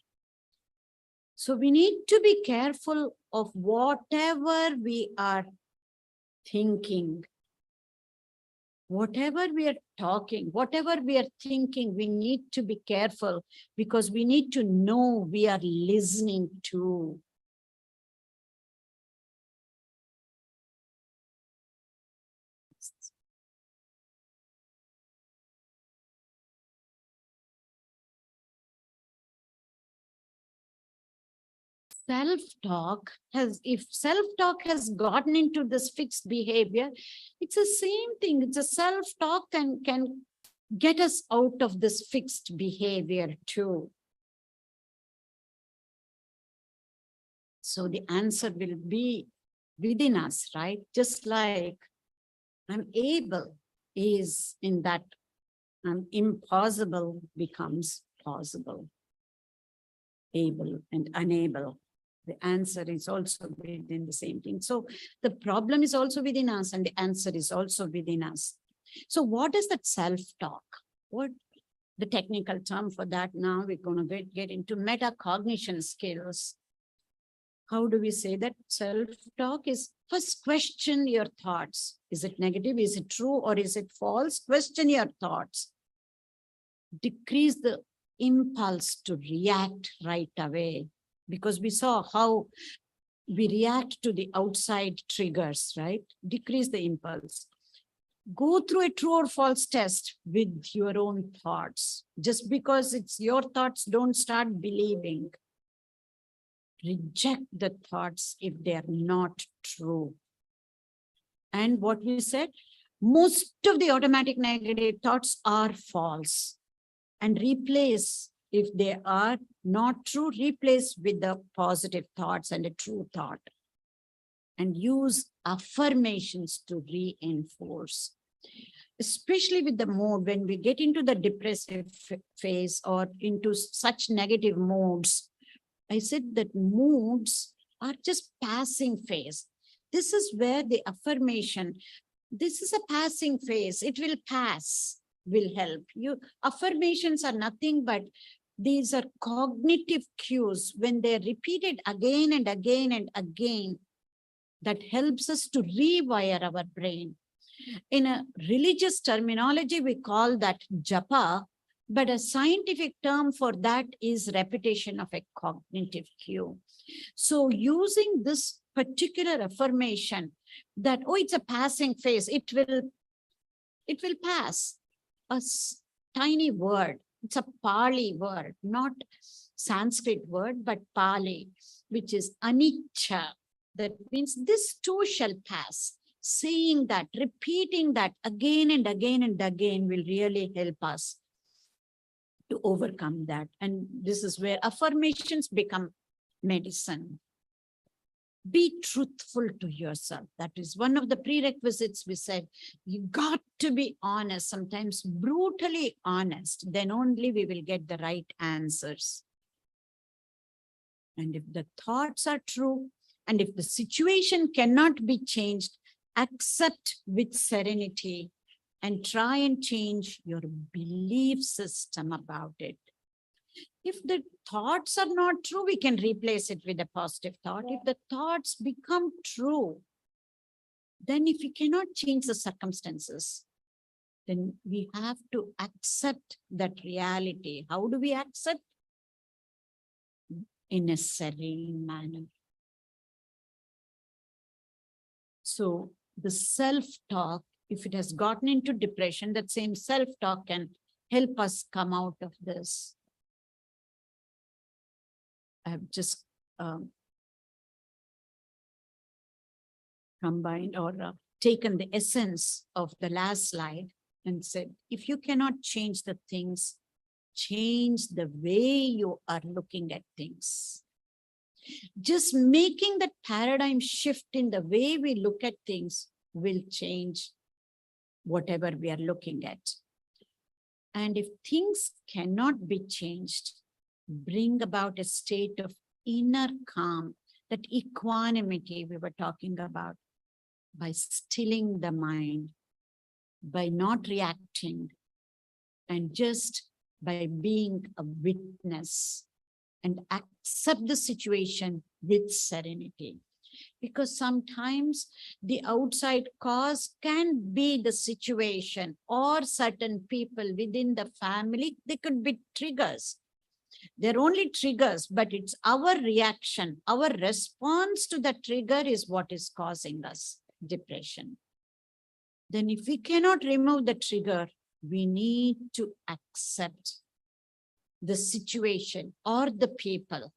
So we need to be careful of whatever we are thinking, whatever we are talking, whatever we are thinking, we need to be careful because we need to know we are listening to. Self-talk has, if self-talk has gotten into this fixed behavior, it's the same thing. It's a self-talk can get us out of this fixed behavior too. So the answer will be within us, right? Just like I'm able is in that impossible becomes possible. Able and unable. The answer is also within the same thing. So the problem is also within us and the answer is also within us. So what is that self-talk? What the technical term for that now? We're going to get into metacognition skills. How do we say that? Self-talk is first question your thoughts. Is it negative? Is it true? Or is it false? Question your thoughts. Decrease the impulse to react right away, because we saw how we react to the outside triggers, right? Decrease the impulse. Go through a true or false test with your own thoughts. Just because it's your thoughts, don't start believing. Reject the thoughts if they are not true. And what we said, most of the automatic negative thoughts are false. And replace, if they are not true, replace with the positive thoughts and a true thought. And use affirmations to reinforce. Especially with the mood, when we get into the depressive phase or into such negative moods, I said that moods are just passing phase. This is where the affirmation, this is a passing phase, it will pass, will help you. Affirmations are nothing but these are cognitive cues. When they're repeated again and again and again, that helps us to rewire our brain. In a religious terminology, we call that japa, but a scientific term for that is repetition of a cognitive cue. So using this particular affirmation that, oh, it's a passing phase, it will pass. A tiny word, it's a Pali word, not Sanskrit word, but Pali, which is anicca. That means this too shall pass. Saying that, repeating that again and again and again will really help us to overcome that. And this is where affirmations become medicine. Be truthful to yourself. That is one of the prerequisites we said. You got to be honest, sometimes brutally honest. Then only we will get the right answers. And if the thoughts are true, and if the situation cannot be changed, accept with serenity and try and change your belief system about it. If the thoughts are not true, we can replace it with a positive thought. If the thoughts become true, then if we cannot change the circumstances, then we have to accept that reality. How do we accept? In a serene manner. So the self-talk, if it has gotten into depression, that same self-talk can help us come out of this. I have just combined or taken the essence of the last slide and said, if you cannot change the things, change the way you are looking at things. Just making that paradigm shift in the way we look at things will change whatever we are looking at. And if things cannot be changed, bring about a state of inner calm, that equanimity we were talking about, by stilling the mind, by not reacting, and just by being a witness and accept the situation with serenity. Because sometimes the outside cause can be the situation or certain people within the family. They could be triggers. They're only triggers, but it's our reaction, our response to the trigger is what is causing us depression. Then if we cannot remove the trigger, we need to accept the situation or the people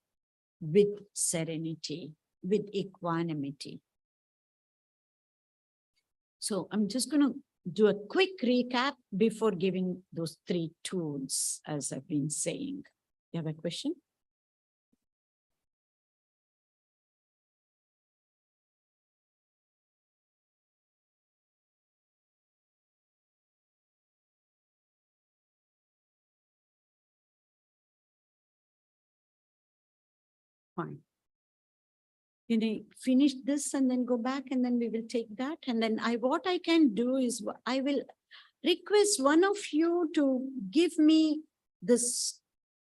with serenity, with equanimity. So I'm just going to do a quick recap before giving those 3 tools, as I've been saying. You have a question? Fine. You know, finish this and then go back, and then we will take that. And then what I can do is I will request one of you to give me this.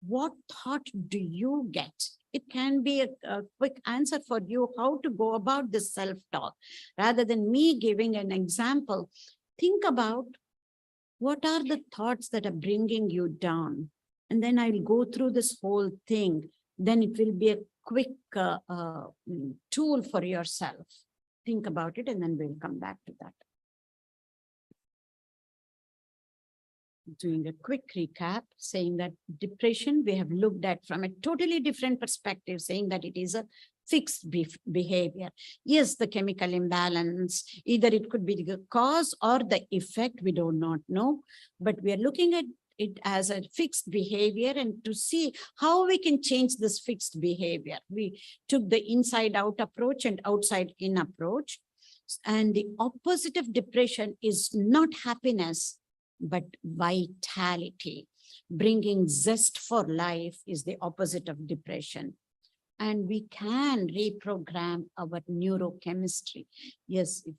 What thought do you get? It can be a quick answer for you how to go about this self-talk. Rather than me giving an example, think about what are the thoughts that are bringing you down. And then I'll go through this whole thing. Then it will be a quick tool for yourself. Think about it, and then we'll come back to that. Doing a quick recap, saying that depression we have looked at from a totally different perspective, saying that it is a fixed behavior. Yes, the chemical imbalance, either it could be the cause or the effect, we do not know, but we are looking at it as a fixed behavior and to see how we can change this fixed behavior. We took the inside out approach and outside in approach. And the opposite of depression is not happiness, but vitality. Bringing zest for life is the opposite of depression. And we can reprogram our neurochemistry. Yes, if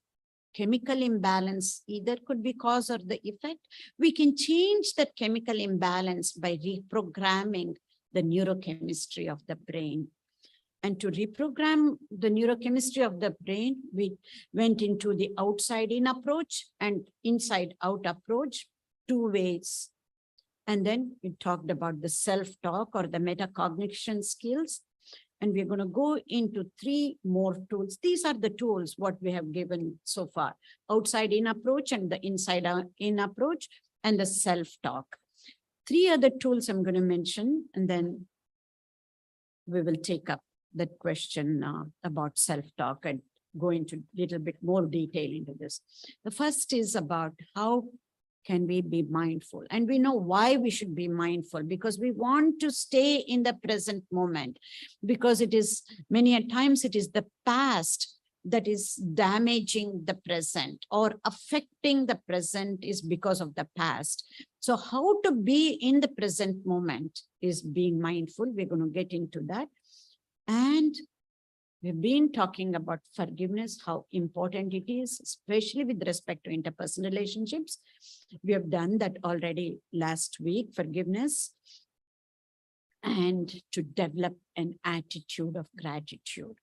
chemical imbalance either could be cause or the effect, we can change that chemical imbalance by reprogramming the neurochemistry of the brain. And to reprogram the neurochemistry of the brain, we went into the outside-in approach and inside-out approach, 2 ways. And then we talked about the self-talk or the metacognition skills. And we're going to go into 3 more tools. These are the tools what we have given so far. Outside-in approach and the inside-in approach and the self-talk. 3 other tools I'm going to mention, and then we will take up that question about self-talk and go into a little bit more detail into this. The first is about how can we be mindful? And we know why we should be mindful, because we want to stay in the present moment, because it is many a times it is the past that is damaging the present or affecting the present is because of the past. So how to be in the present moment is being mindful. We're going to get into that. And we've been talking about forgiveness, how important it is, especially with respect to interpersonal relationships. We have done that already last week, forgiveness, and to develop an attitude of gratitude.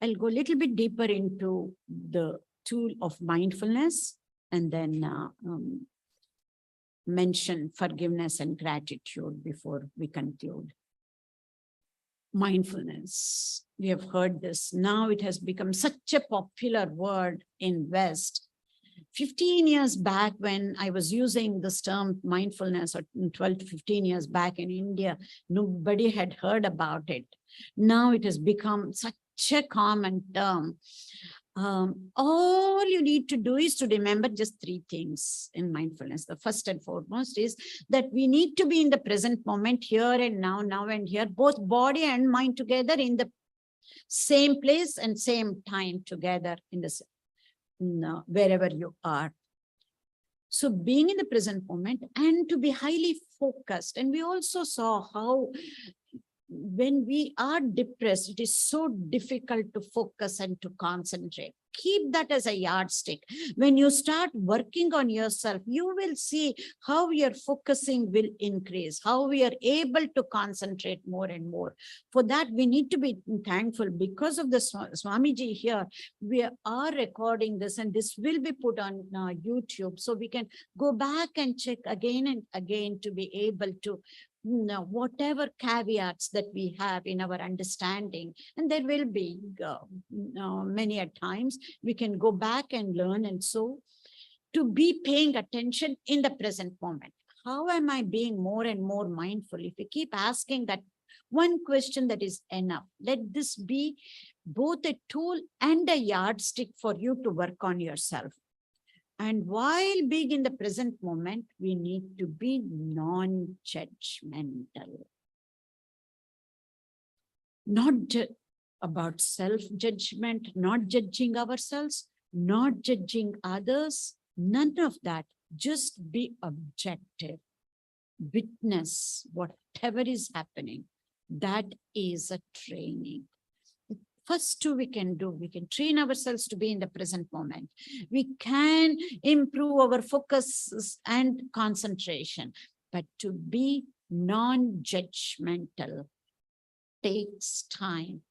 I'll go a little bit deeper into the tool of mindfulness and then mention forgiveness and gratitude before we conclude. Mindfulness. We have heard this. Now it has become such a popular word in West. 15 years back when I was using this term mindfulness, or 12 to 15 years back in India, nobody had heard about it. Now it has become such a common term. All you need to do is to remember just 3 things in mindfulness. The first and foremost is that we need to be in the present moment, here and now and here, both body and mind together in the Same place and same time together in this, wherever you are. So being in the present moment and to be highly focused. And we also saw how when we are depressed, it is so difficult to focus and to concentrate. Keep that as a yardstick. When you start working on yourself, you will see how your focusing will increase, how we are able to concentrate more and more. For that, we need to be thankful because of the Swamiji here. We are recording this and this will be put on YouTube. So we can go back and check again and again to be able to whatever caveats that we have in our understanding, and there will be many a times we can go back and learn. And so to be paying attention in the present moment. How am I being more and more mindful? If you keep asking that one question, that is enough. Let this be both a tool and a yardstick for you to work on yourself. And while being in the present moment, we need to be non-judgmental. Not about self-judgment, not judging ourselves, not judging others, none of that. Just be objective. Witness whatever is happening. That is a training. First two we can do, we can train ourselves to be in the present moment. We can improve our focus and concentration, but to be non-judgmental takes time,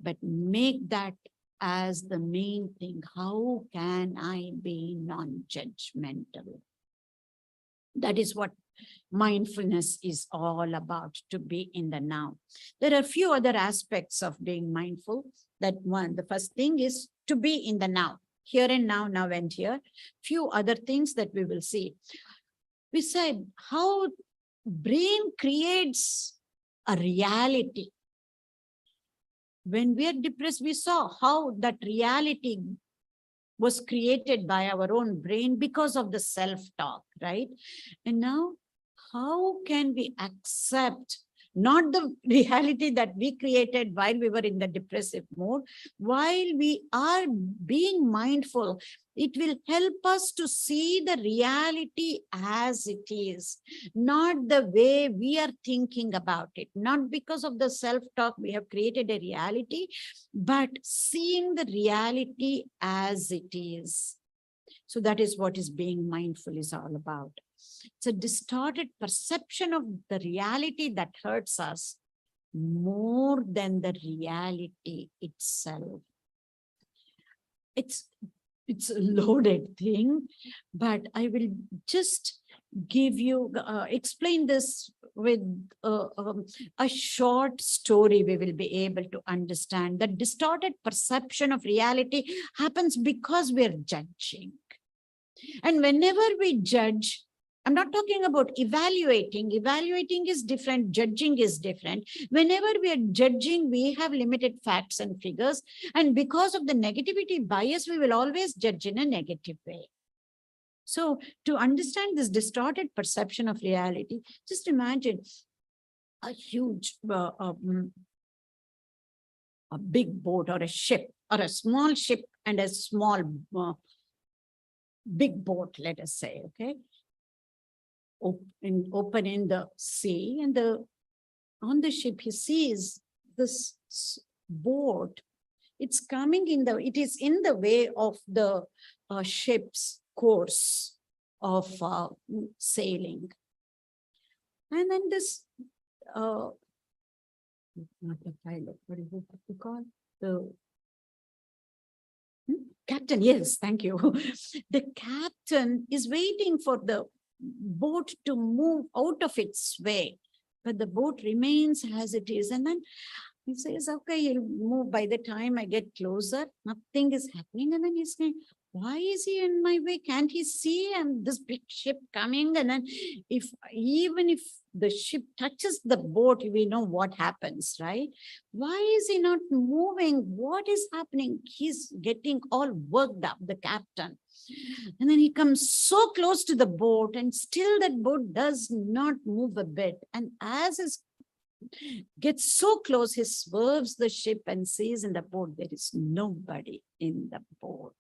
but make that as the main thing. How can I be non-judgmental? That is what mindfulness is all about, to be in the now. There are a few other aspects of being mindful. That one, the first thing is to be in the now, here and now, now and here. Few other things that we will see. We said how brain creates a reality. When we are depressed, we saw how that reality was created by our own brain because of the self-talk, right? And now, how can we accept not the reality that we created while we were in the depressive mode? While we are being mindful, it will help us to see the reality as it is, not the way we are thinking about it. Not because of the self-talk we have created a reality, but seeing the reality as it is. So that is what is being mindful is all about. It's a distorted perception of the reality that hurts us more than the reality itself. It's a loaded thing, but I will just give you, explain this with a short story. We will be able to understand that distorted perception of reality happens because we are judging. And whenever we judge, I'm not talking about evaluating. Evaluating is different. Judging is different. Whenever we are judging, we have limited facts and figures. And because of the negativity bias, we will always judge in a negative way. So to understand this distorted perception of reality, just imagine a huge, a big boat or a ship or a small ship and a small, big boat, let us say, okay? Open in the sea, and on the ship he sees this boat. It's coming it is in the way of the ship's course of sailing. And then this not the pilot, what is it to call? The captain, yes, thank you. The captain is waiting for the boat to move out of its way, but the boat remains as it is. And then he says, okay, he'll move. By the time I get closer, nothing is happening. And then he's saying, why is he in my way? Can't he see this big ship coming? And then even if the ship touches the boat, we know what happens, right? Why is he not moving? What is happening? He's getting all worked up, the captain. And then he comes so close to the boat, and still that boat does not move a bit. And as his gets so close, he swerves the ship and sees in the boat there is nobody in the boat.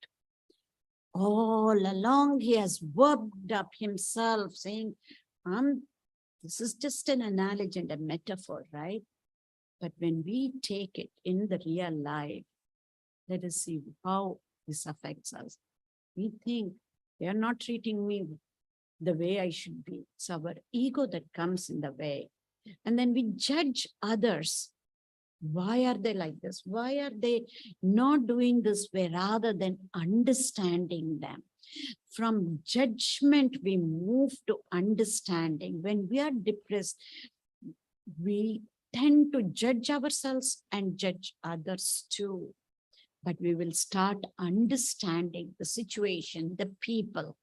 All along, he has worked up himself, saying, this is just an analogy and a metaphor, right? But when we take it in the real life, let us see how this affects us. We think they are not treating me the way I should be. It's our ego that comes in the way. And then we judge others. Why are they like this? Why are they not doing this way rather than understanding them? From judgment, we move to understanding. When we are depressed, we tend to judge ourselves and judge others too. But we will start understanding the situation, the people.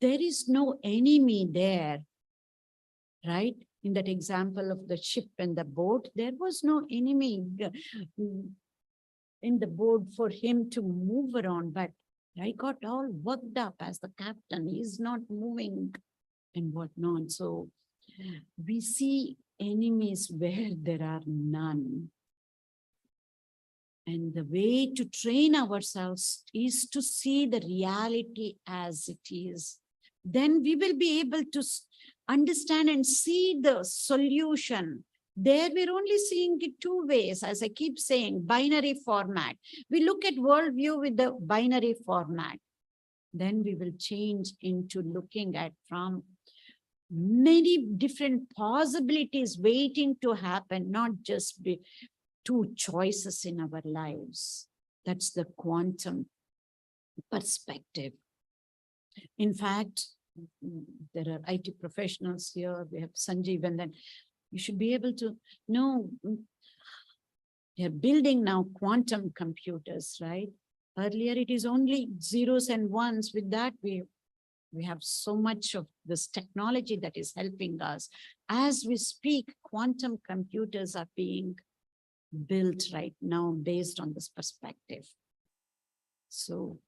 There is no enemy there, right? In that example of the ship and the boat, there was no enemy in the boat for him to move around, but I got all worked up as the captain. He's not moving and whatnot. So we see enemies where there are none. And the way to train ourselves is to see the reality as it is. Then we will be able to understand and see the solution. There we're only seeing it two ways, as I keep saying, binary format. We look at worldview with the binary format. Then we will change into looking at from many different possibilities waiting to happen, not just be two choices in our lives. That's the quantum perspective. In fact, there are IT professionals here. We have Sanjeev, and then you should be able to know they're building now quantum computers, right? Earlier, it is only zeros and ones. With that, we have so much of this technology that is helping us. As we speak, quantum computers are being built right now based on this perspective. So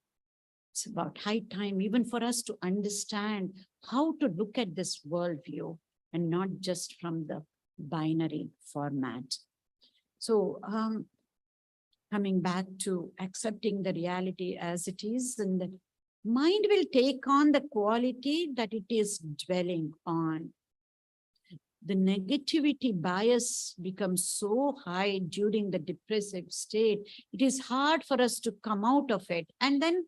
it's about high time even for us to understand how to look at this worldview and not just from the binary format. So coming back to accepting the reality as it is, and the mind will take on the quality that it is dwelling on. The negativity bias becomes so high during the depressive state, it is hard for us to come out of it. And then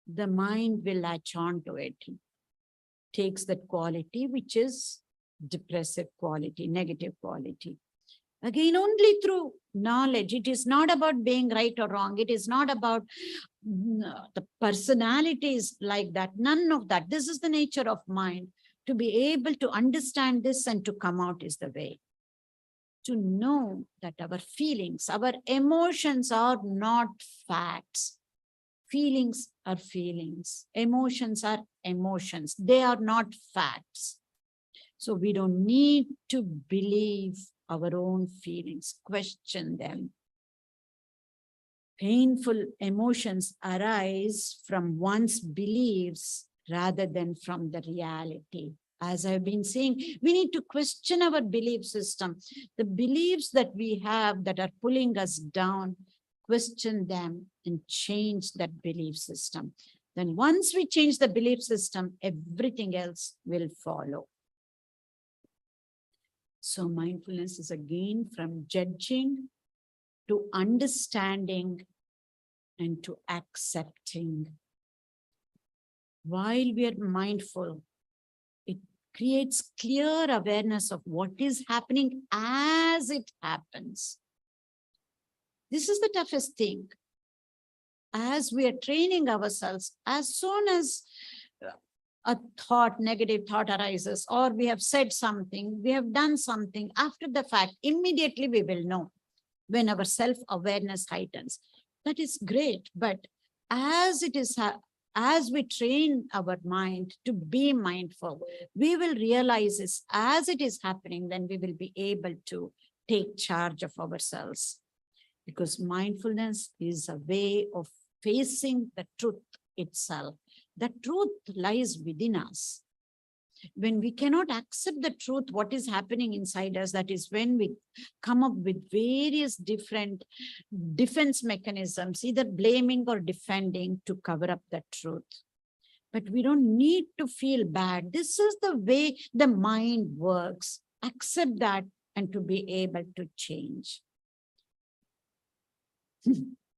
the mind will latch on to it. It takes that quality, which is depressive quality, negative quality. Again, only through knowledge. It is not about being right or wrong. It is not about the personalities like that. None of that. This is the nature of mind. To be able to understand this and to come out is the way. To know that our feelings, our emotions are not facts. Feelings are feelings. Emotions are emotions. They are not facts. So we don't need to believe our own feelings, question them. Painful emotions arise from one's beliefs rather than from the reality. As I've been saying, we need to question our belief system. The beliefs that we have that are pulling us down, question them and change that belief system. Then once we change the belief system, everything else will follow. So mindfulness is again from judging to understanding and to accepting. While we are mindful, it creates clear awareness of what is happening as it happens. This is the toughest thing. As we are training ourselves, as soon as a thought, negative thought arises, or we have said something, we have done something, after the fact, immediately we will know when our self-awareness heightens. That is great, but as it is, as we train our mind to be mindful, we will realize this as it is happening, then we will be able to take charge of ourselves. Because mindfulness is a way of facing the truth itself. The truth lies within us. When we cannot accept the truth, what is happening inside us, that is when we come up with various different defense mechanisms, either blaming or defending to cover up the truth. But we don't need to feel bad. This is the way the mind works. Accept that and to be able to change.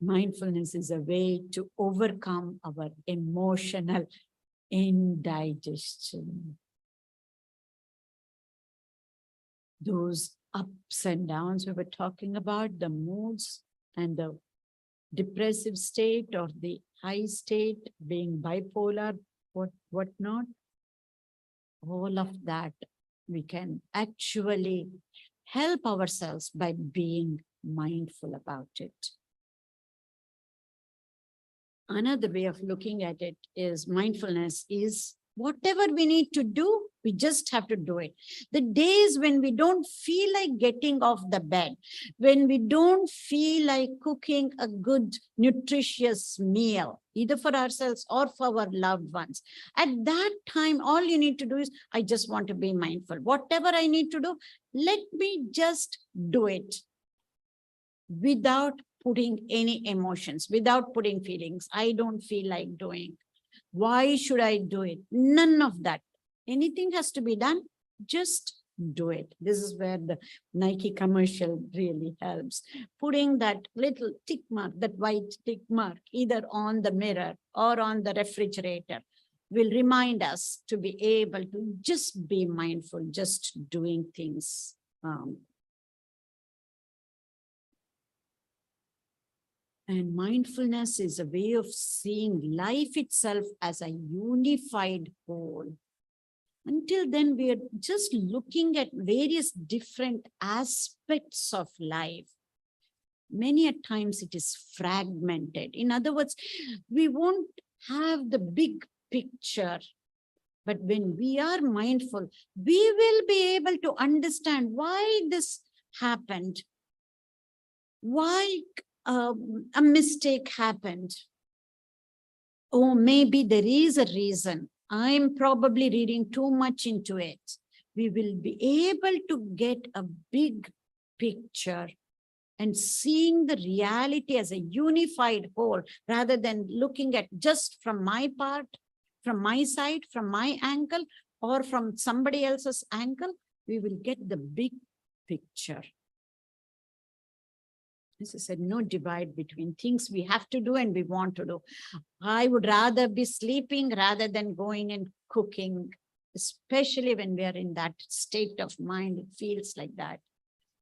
Mindfulness is a way to overcome our emotional indigestion. Those ups and downs we were talking about, the moods and the depressive state or the high state, being bipolar, whatnot, all of that we can actually help ourselves by being mindful about it. Another way of looking at it is mindfulness is whatever we need to do, we just have to do it. The days when we don't feel like getting off the bed, when we don't feel like cooking a good, nutritious meal, either for ourselves or for our loved ones, at that time, all you need to do is, I just want to be mindful. Whatever I need to do, let me just do it without putting any emotions, without putting feelings. I don't feel like doing. Why should I do it? None of that. Anything has to be done, just do it. This is where the Nike commercial really helps. Putting that little tick mark, that white tick mark, either on the mirror or on the refrigerator, will remind us to be able to just be mindful, just doing things. And mindfulness is a way of seeing life itself as a unified whole. Until then, we are just looking at various different aspects of life. Many a times it is fragmented. In other words, we won't have the big picture. But when we are mindful, we will be able to understand why this happened, why a mistake happened. Oh, maybe there is a reason. I'm probably reading too much into it. We will be able to get a big picture and seeing the reality as a unified whole, rather than looking at just from my part, from my side, from my angle, or from somebody else's angle. We will get the big picture. As I said, no divide between things we have to do and we want to do. I would rather be sleeping rather than going and cooking, especially when we are in that state of mind. It feels like that.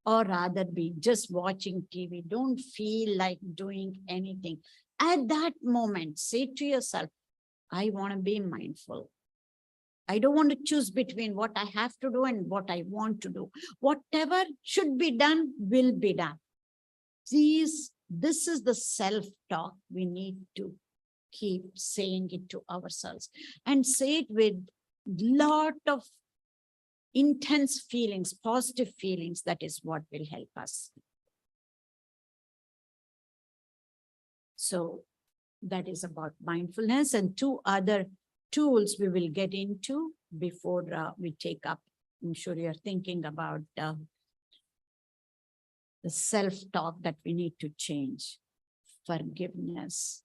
Or rather be just watching TV. Don't feel like doing anything. At that moment, say to yourself, I want to be mindful. I don't want to choose between what I have to do and what I want to do. Whatever should be done will be done. This is the self-talk we need to keep saying it to ourselves, and say it with lot of intense feelings, positive feelings. That is what will help us. So that is about mindfulness, and two other tools we will get into before we take up. I'm sure you're thinking about the self-talk that we need to change. Forgiveness.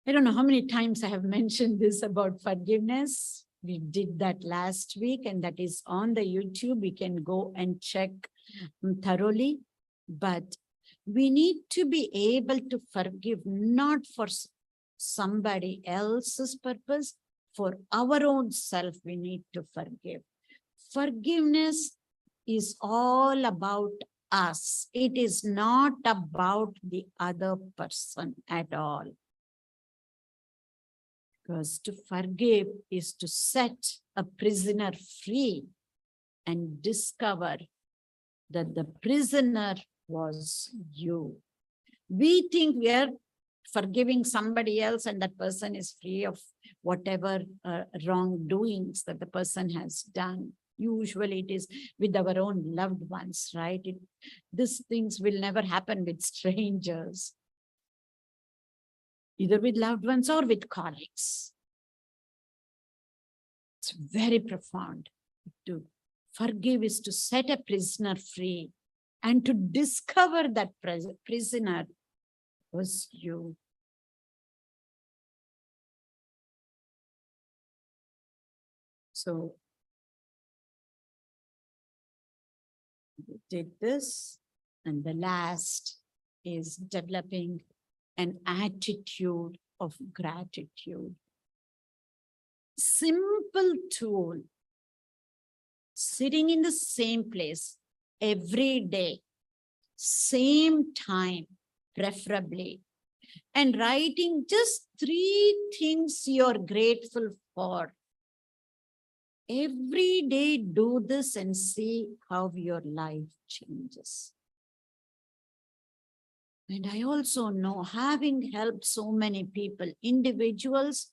I don't know how many times I have mentioned this about forgiveness. We did that last week, and that is on the YouTube. We can go and check thoroughly. But we need to be able to forgive, not for somebody else's purpose, for our own self. We need to forgive. Forgiveness is all about us. It is not about the other person at all. Because to forgive is to set a prisoner free and discover that the prisoner was you. We think we are forgiving somebody else and that person is free of whatever wrongdoings that the person has done. Usually it is with our own loved ones, right? These things will never happen with strangers, either with loved ones or with colleagues. It's very profound. To forgive is to set a prisoner free, and to discover that prisoner was you. So we did this, and the last is developing an attitude of gratitude. Simple tool, sitting in the same place every day, same time, preferably, and writing just 3 things you're grateful for. Every day, do this and see how your life changes. And I also know, having helped so many people, individuals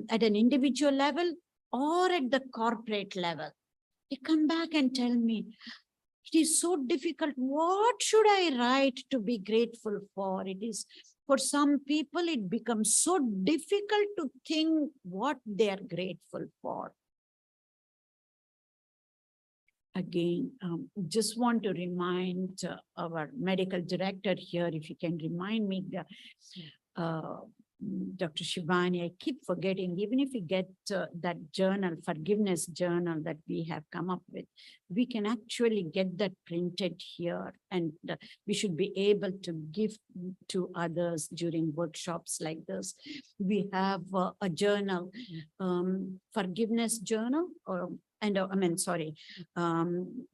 at an individual level or at the corporate level, they come back and tell me, it is so difficult. What should I write to be grateful for? It is, for some people, it becomes so difficult to think what they are grateful for. Again, just want to remind our medical director here, if you can remind me, Dr. Shivani, I keep forgetting, even if we get that journal, forgiveness journal that we have come up with, we can actually get that printed here, and we should be able to give to others during workshops like this. We have a journal, forgiveness journal,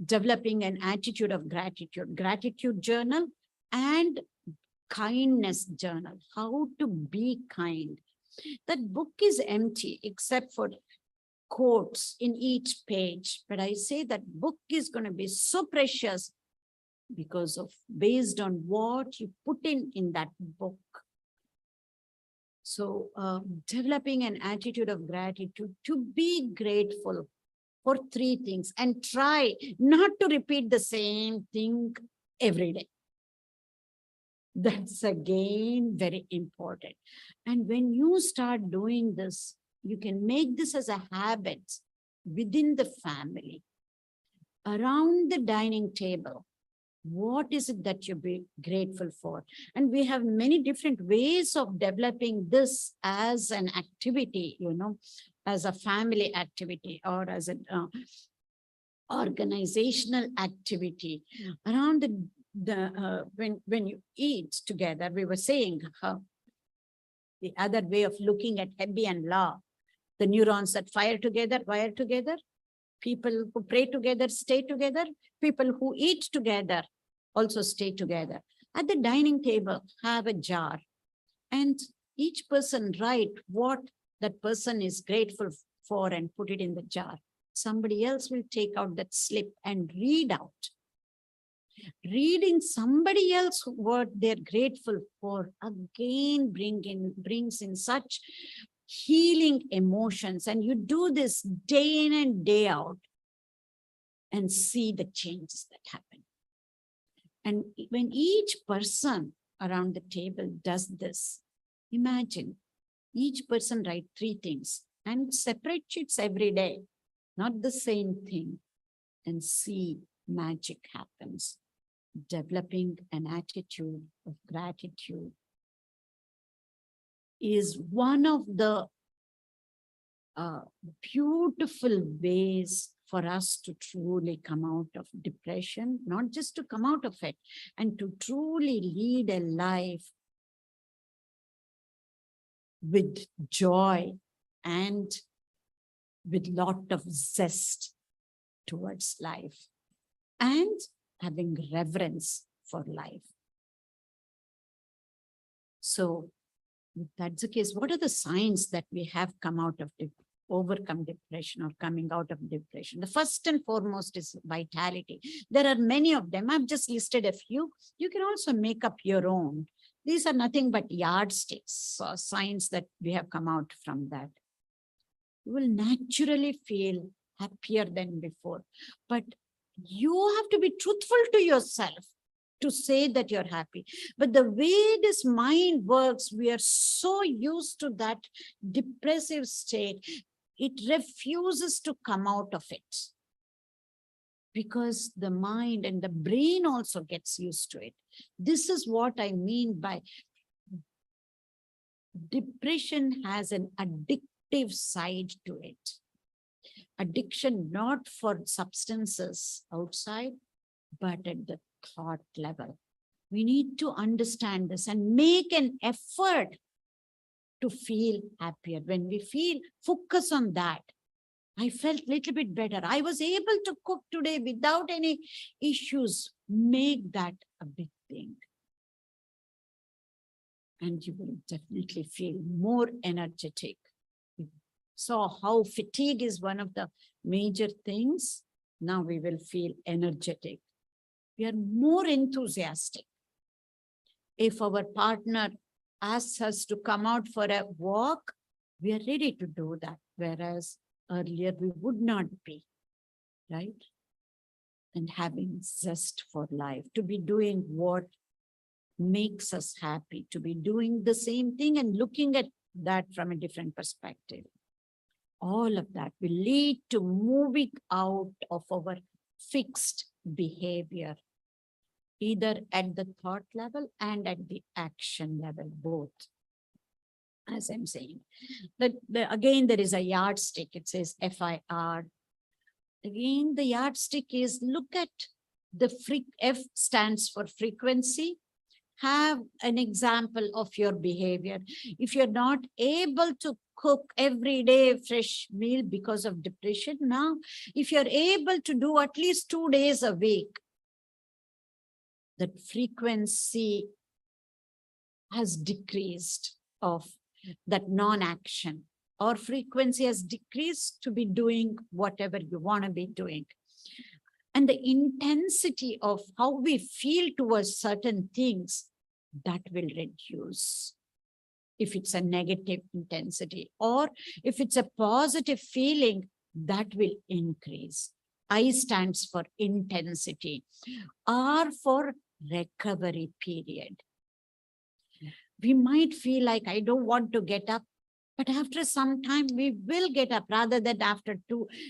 developing an attitude of gratitude journal, and kindness journal, how to be kind. That book is empty except for quotes in each page, but I say that book is going to be so precious because of based on what you put in that book. So developing an attitude of gratitude, to be grateful for 3 things, and try not to repeat the same thing every day. That's again very important. And when you start doing this, you can make this as a habit within the family, around the dining table. What is it that you be grateful for? And we have many different ways of developing this as an activity, you know, as a family activity or as an organizational activity. Around when you eat together, we were saying how the other way of looking at Hebbian law, the neurons that fire together, wire together. People who pray together, stay together. People who eat together also stay together. At the dining table, have a jar, and each person write what that person is grateful for and put it in the jar. Somebody else will take out that slip and read out. Reading somebody else what they're grateful for again brings in such healing emotions. And you do this day in and day out and see the changes that happen. And when each person around the table does this, imagine each person write 3 things and separate sheets every day, not the same thing, and see magic happens. Developing an attitude of gratitude is one of the beautiful ways for us to truly come out of depression, not just to come out of it, and to truly lead a life with joy and with lot of zest towards life, and having reverence for life. So if that's the case, what are the signs that we have come out of overcome depression or coming out of depression? The first and foremost is vitality. There are many of them. I've just listed a few. You can also make up your own. These are nothing but yardsticks or signs that we have come out from that. You will naturally feel happier than before, but you have to be truthful to yourself to say that you're happy. But the way this mind works, we are so used to that depressive state. it refuses to come out of it. Because the mind and the brain also gets used to it. This is what I mean by depression has an addictive side to it. Addiction not for substances outside, but at the thought level. We need to understand this and make an effort to feel happier. When we focus on that, I felt a little bit better. I was able to cook today without any issues. Make that a big thing. And you will definitely feel more energetic. So how fatigue is one of the major things. Now we will feel energetic. We are more enthusiastic. If our partner asks us to come out for a walk, we are ready to do that. Whereas earlier we would not be, right? And having zest for life, to be doing what makes us happy, to be doing the same thing and looking at that from a different perspective. All of that will lead to moving out of our fixed behavior, either at the thought level and at the action level, both. As I'm saying, but again, there is a yardstick. It says FIR. Again, the yardstick is look at the F stands for frequency. Have an example of your behavior. If you're not able to cook every day a fresh meal because of depression, now, if you're able to do at least 2 days a week, that frequency has decreased of that non-action, or frequency has decreased to be doing whatever you want to be doing. And the intensity of how we feel towards certain things, that will reduce. If it's a negative intensity, or if it's a positive feeling, that will increase. I stands for intensity. R for recovery period. We might feel like I don't want to get up, but after some time we will get up, rather than after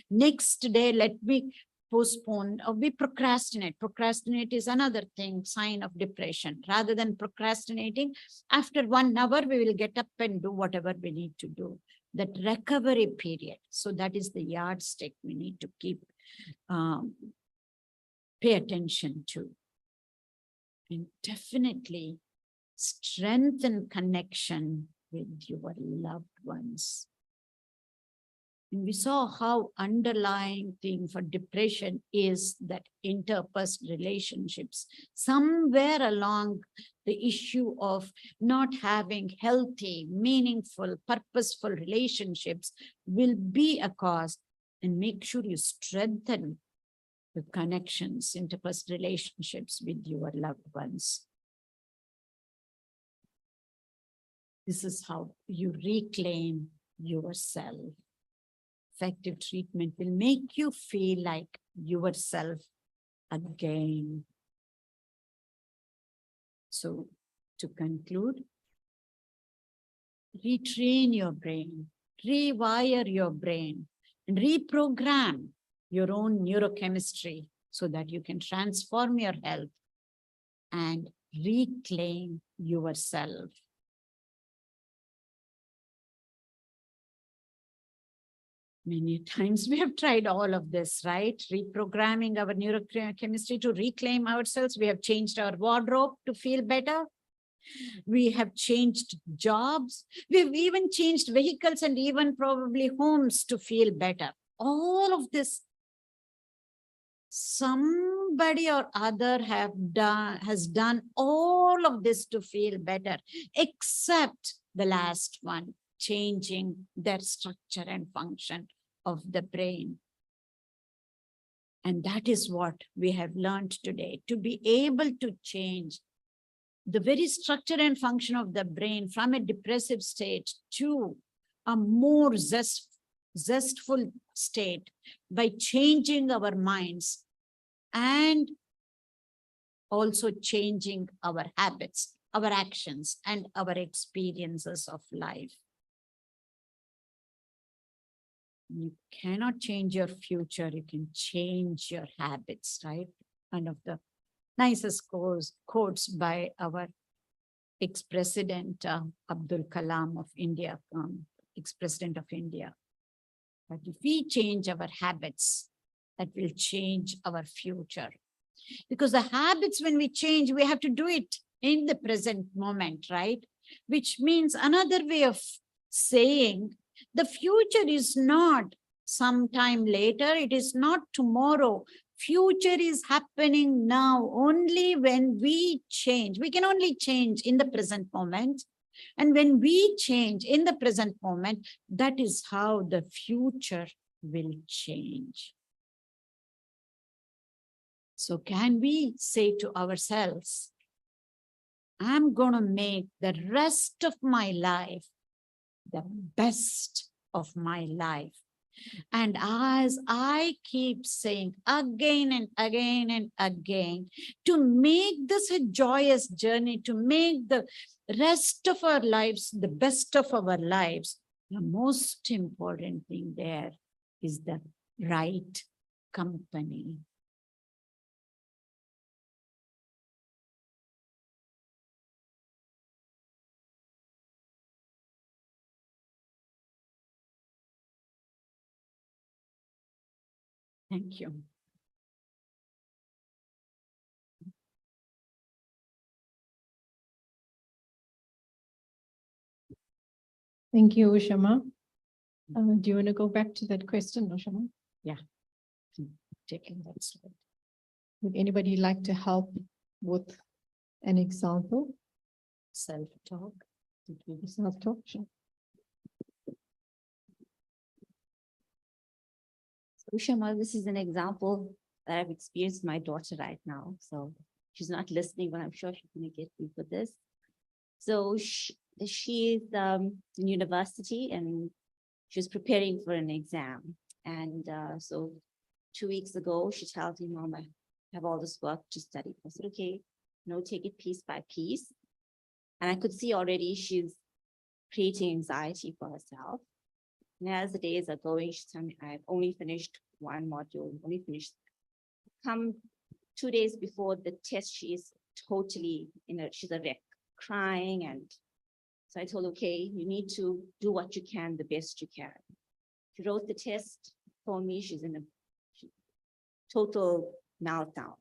next day, let me postpone, or we procrastinate. Procrastinate is another thing, sign of depression. Rather than procrastinating, after 1 hour, we will get up and do whatever we need to do. That recovery period. So that is the yardstick we need to keep, pay attention to. And definitely strengthen connection with your loved ones. And we saw how underlying thing for depression is that interpersonal relationships. Somewhere along the issue of not having healthy, meaningful, purposeful relationships will be a cause. And make sure you strengthen the connections, interpersonal relationships with your loved ones. This is how you reclaim yourself. Effective treatment will make you feel like yourself again. So, to conclude, retrain your brain, rewire your brain, and reprogram your own neurochemistry so that you can transform your health and reclaim yourself. Many times we have tried all of this, right? Reprogramming our neurochemistry to reclaim ourselves. We have changed our wardrobe to feel better. We have changed jobs. We've even changed vehicles and even probably homes to feel better. All of this, somebody or other has done all of this to feel better, except the last one, changing their structure and function of the brain. And that is what we have learned today, to be able to change the very structure and function of the brain from a depressive state to a more zestful state by changing our minds and also changing our habits, our actions, and our experiences of life. You cannot change your future. You can change your habits, right? One of the nicest quotes by our ex-president Abdul Kalam of India, ex-president of India. But if we change our habits, that will change our future. Because the habits, when we change, we have to do it in the present moment, right? Which means another way of saying the future is not sometime later, it is not tomorrow. Future is happening now. Only when we change, we can only change in the present moment. And when we change in the present moment, that is how the future will change. So can we say to ourselves, I'm going to make the rest of my life the best of my life. And as I keep saying again and again and again, to make this a joyous journey, to make the rest of our lives the best of our lives, the most important thing there is the right company. Thank you. Thank you, Ushama. Do you want to go back to that question, Ushama? Yeah, taking that slide. Would anybody like to help with an example? Self-talk. Self-talk, sure. Ushama, this is an example that I've experienced my daughter right now. So she's not listening, but I'm sure she's going to get me for this. So she is in university and she was preparing for an exam. And so 2 weeks ago, she tells me, Mom, I have all this work to study. I said, okay, take it piece by piece. And I could see already she's creating anxiety for herself. And as the days are going, she's telling me, I've only finished one module, only finished. Come 2 days before the test, she is totally she's a wreck, crying. And so I told her, okay, you need to do what you can, the best you can. She wrote the test for me. She's in a total meltdown.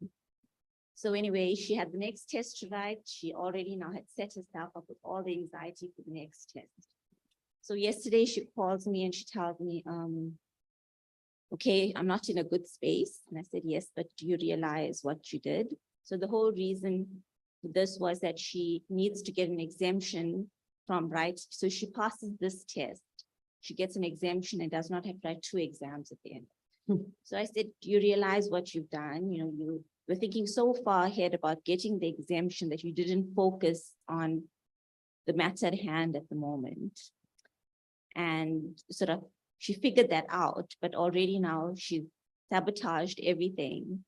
So anyway, she had the next test to write. She already now had set herself up with all the anxiety for the next test. So yesterday she calls me and she tells me, okay, I'm not in a good space. And I said, yes, but do you realize what you did? So the whole reason for this was that she needs to get an exemption from So she passes this test. She gets an exemption and does not have to write 2 exams at the end. So I said, do you realize what you've done? You were thinking so far ahead about getting the exemption that you didn't focus on the matter at hand at the moment. And sort of, she figured that out, but already now she's sabotaged everything.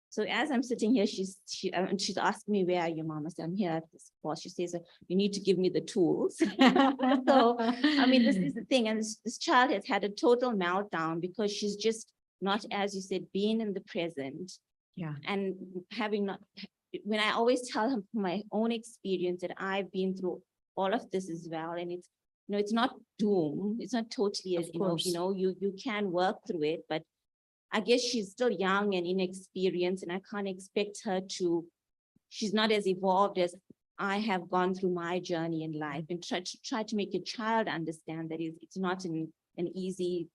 So as I'm sitting here, she's asking me, where are you, Mom? I said, I'm here at this course. She says, you need to give me the tools. So, I mean, this is the thing. And this child has had a total meltdown because she's just not, as you said, being in the present. Yeah. And when I always tell her from my own experience that I've been through all of this as well. And it's not doom. It's not totally, as you can work through it, but I guess she's still young and inexperienced, and I can't expect her she's not as evolved as I have gone through my journey in life, and try to make a child understand that it's not an easy,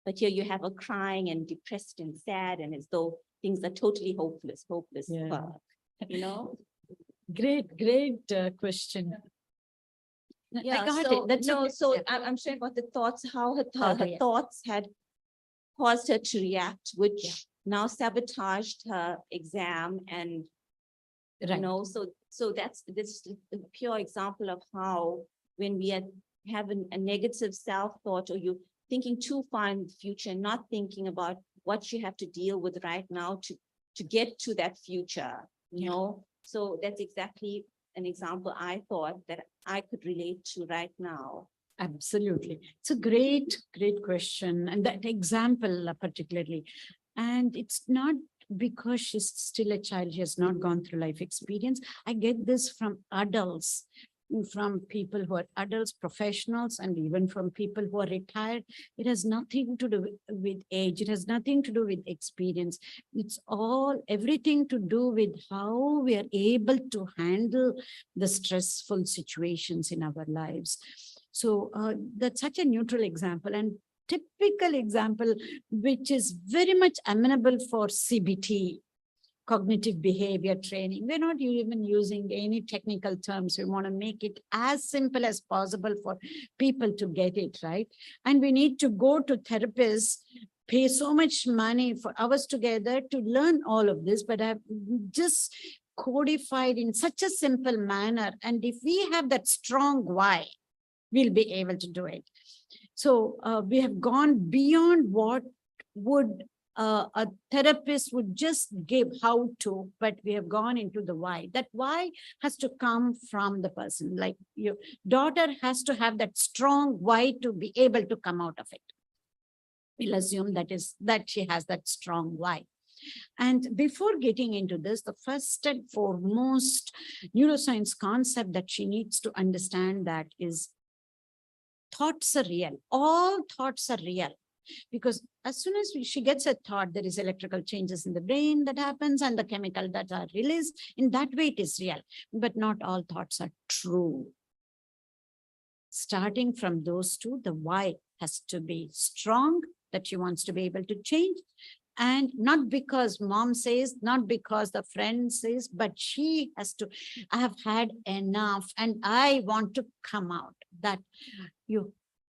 but here you have her crying and depressed and sad and as though things are totally hopeless. Yeah. Great question. Yeah, I got so, it. That's okay. so Yeah. I'm sharing about the thoughts, how her Okay. thoughts had caused her to react, which now sabotaged her exam. And Right. so that's this a pure example of how when we have a negative self-thought, or you thinking too far in the future, not thinking about what you have to deal with right now to get to that future, So that's exactly an example I thought that I could relate to right now. Absolutely. It's a great, great question. And that example particularly. And it's not because she's still a child, she has not gone through life experience. I get this from adults, from people who are adults, professionals, and even from people who are retired. It has nothing to do with age. It has nothing to do with experience. It's all everything to do with how we are able to handle the stressful situations in our lives. So that's such a neutral example and typical example, which is very much amenable for CBT, cognitive behavior training. We're not even using any technical terms. We want to make it as simple as possible for people to get it, right? And we need to go to therapists, pay so much money for hours together to learn all of this, but I've just codified in such a simple manner. And if we have that strong why, we'll be able to do it. So we have gone beyond what would a therapist would just give how to, but we have gone into the why. That why has to come from the person. Like your daughter has to have that strong why to be able to come out of it. We'll assume that she has that strong why. And before getting into this, the first and foremost neuroscience concept that she needs to understand that is thoughts are real. All thoughts are real. Because as soon as she gets a thought, there is electrical changes in the brain that happens and the chemical that are released. In that way, it is real. But not all thoughts are true. Starting from those two, the why has to be strong, that she wants to be able to change. And not because mom says, not because the friend says, but she has to, I have had enough and I want to come out. That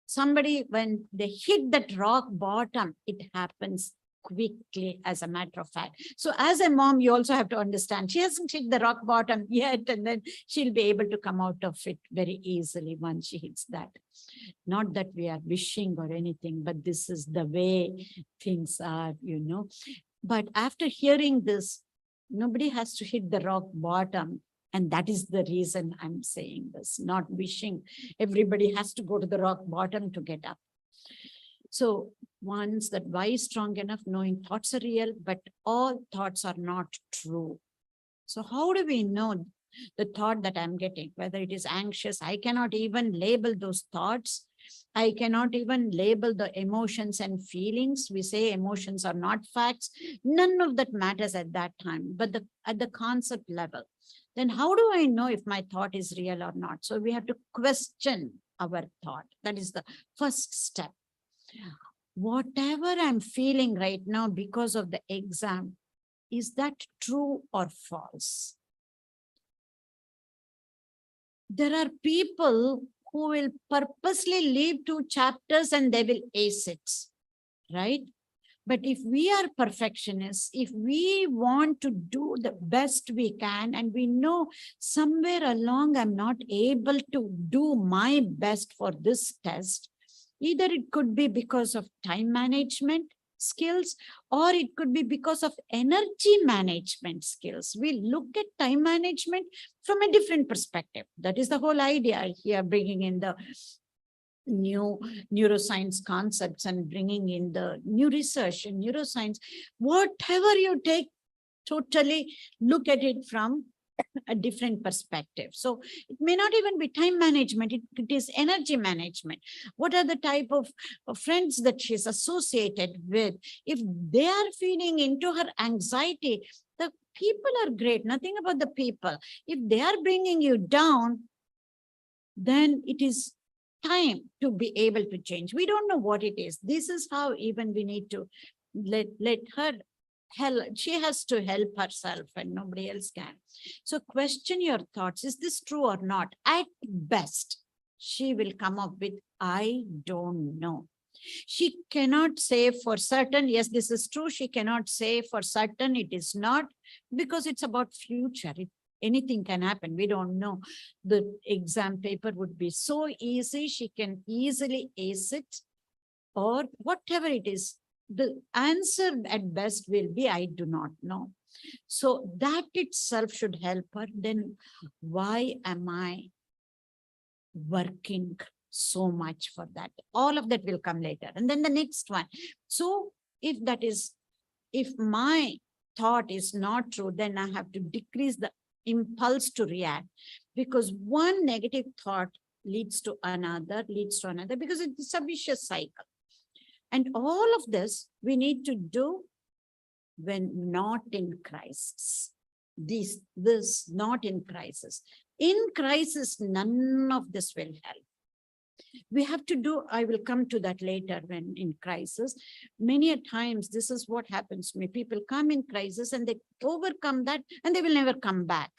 somebody, when they hit that rock bottom, it happens quickly, as a matter of fact. So as a mom, you also have to understand she hasn't hit the rock bottom yet, and then she'll be able to come out of it very easily once she hits that. Not that we are wishing or anything, but this is the way things are, But after hearing this, nobody has to hit the rock bottom. And that is the reason I'm saying this, not wishing. Everybody has to go to the rock bottom to get up. So once that why is strong enough, knowing thoughts are real, but all thoughts are not true. So how do we know the thought that I'm getting, whether it is anxious? I cannot even label those thoughts. I cannot even label the emotions and feelings. We say emotions are not facts. None of that matters at that time, but at the concept level. Then how do I know if my thought is real or not? So we have to question our thought. That is the first step. Whatever I'm feeling right now because of the exam, is that true or false? There are people who will purposely leave 2 chapters and they will ace it, right? But if we are perfectionists, if we want to do the best we can, and we know somewhere along I'm not able to do my best for this test, either it could be because of time management skills, or it could be because of energy management skills. We look at time management from a different perspective. That is the whole idea here, bringing in the new neuroscience concepts and bringing in the new research in neuroscience. Whatever you take, totally look at it from a different perspective. So it may not even be time management, it is energy management. What are the type of friends that she's associated with? If they are feeding into her anxiety, the people are great, nothing about the people. If they are bringing you down, then it is time to be able to change. We don't know what it is. This is how even we need to let her she has to help herself and nobody else can. So question your thoughts. Is this true or not? At best, she will come up with, I don't know. She cannot say for certain, yes, this is true. She cannot say for certain it is not, because it's about future. Anything can happen. We don't know. The exam paper would be so easy. She can easily ace it, or whatever it is. The answer at best will be, I do not know. So that itself should help her. Then why am I working so much for that. All of that will come later. And then the next one. So if my thought is not true, then I have to decrease the impulse to react, because one negative thought leads to another, because it's a vicious cycle. And all of this we need to do when not in crisis. This not in crisis. In crisis, none of this will help. We have to do, I will come to that later when in crisis. Many a times, this is what happens to me. People come in crisis and they overcome that and they will never come back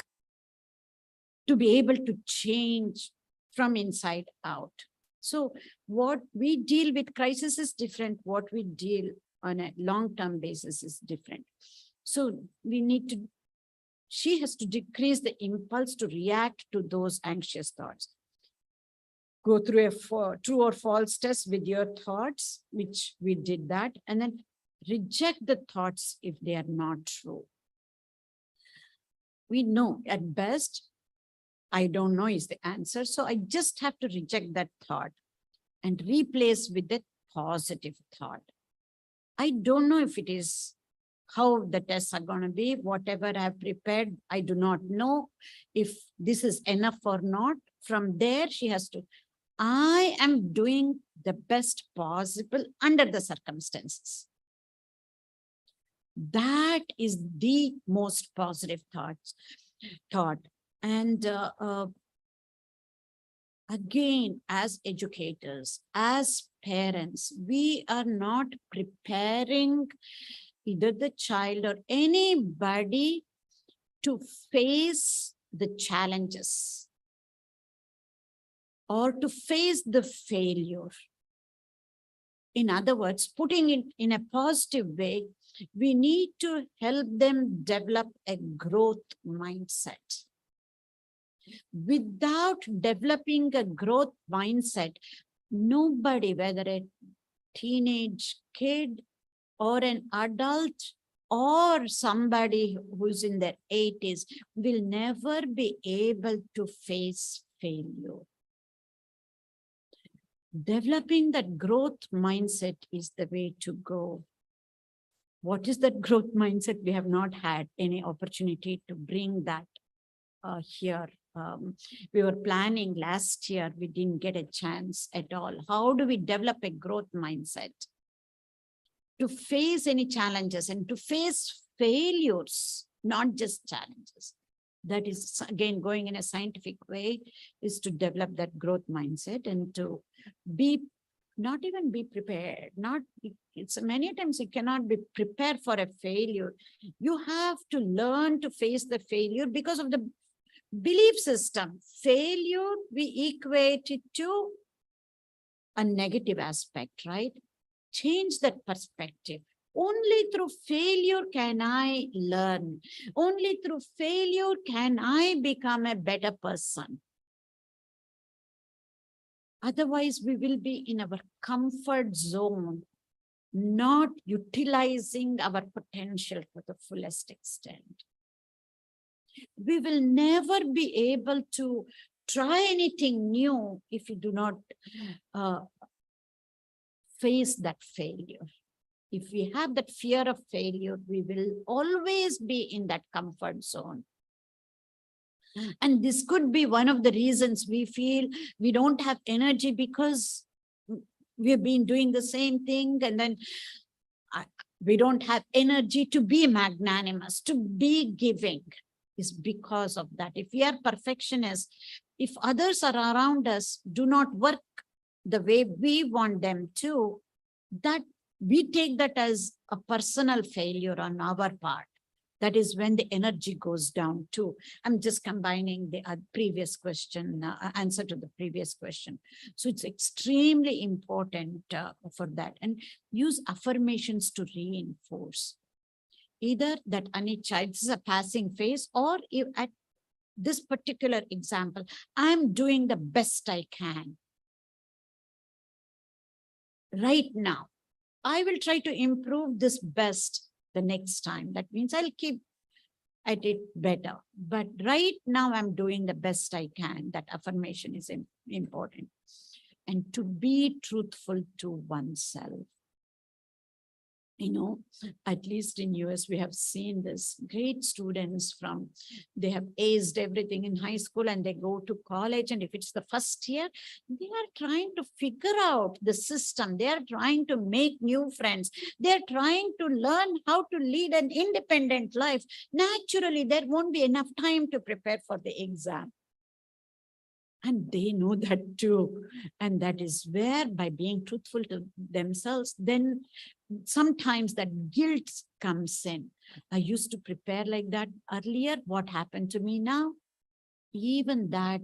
to be able to change from inside out. So what we deal with crisis is different. What we deal on a long-term basis is different. So she has to decrease the impulse to react to those anxious thoughts. Go through a true or false test with your thoughts, which we did that, and then reject the thoughts if they are not true. We know at best, I don't know is the answer. So I just have to reject that thought and replace with a positive thought. I don't know if it is how the tests are going to be, whatever I have prepared, I do not know if this is enough or not. From there, she has to, I am doing the best possible under the circumstances. That is the most positive thought. And again, as educators, as parents, we are not preparing either the child or anybody to face the challenges or to face the failure. In other words, putting it in a positive way, we need to help them develop a growth mindset. Without developing a growth mindset, nobody, whether a teenage kid or an adult or somebody who's in their 80s, will never be able to face failure. Developing that growth mindset is the way to go. What is that growth mindset? We have not had any opportunity to bring that here. We were planning last year, we didn't get a chance at all. How do we develop a growth mindset? To face any challenges and to face failures, not just challenges. That is, again, going in a scientific way, is to develop that growth mindset and to be, not even be prepared. It's many times you cannot be prepared for a failure. You have to learn to face the failure because of the belief system. Failure, we equate it to a negative aspect, right? Change that perspective. Only through failure can I learn. Only through failure can I become a better person. Otherwise, we will be in our comfort zone, not utilizing our potential to the fullest extent. We will never be able to try anything new if you do not face that failure. If we have that fear of failure, we will always be in that comfort zone. And this could be one of the reasons we feel we don't have energy, because we've been doing the same thing, and then we don't have energy to be magnanimous, to be giving. Is because of that. If we are perfectionists, if others are around us do not work the way we want them to, that we take that as a personal failure on our part. That is when the energy goes down too. I'm just combining the previous question, answer to the previous question. So it's extremely important for that, and use affirmations to reinforce. Either that Anicca, this is a passing phase, or if at this particular example, I'm doing the best I can. Right now, I will try to improve this best the next time. That means I'll keep at it better. But right now I'm doing the best I can. That affirmation is important. and to be truthful to oneself. You know, at least in US, we have seen this great students from, they have aced everything in high school and they go to college. And if it's the first year, they are trying to figure out the system. They are trying to make new friends. They're trying to learn how to lead an independent life. Naturally, there won't be enough time to prepare for the exam. And they know that too. And that is where, by being truthful to themselves, then sometimes that guilt comes in. I used to prepare like that earlier. What happened to me now? Even that,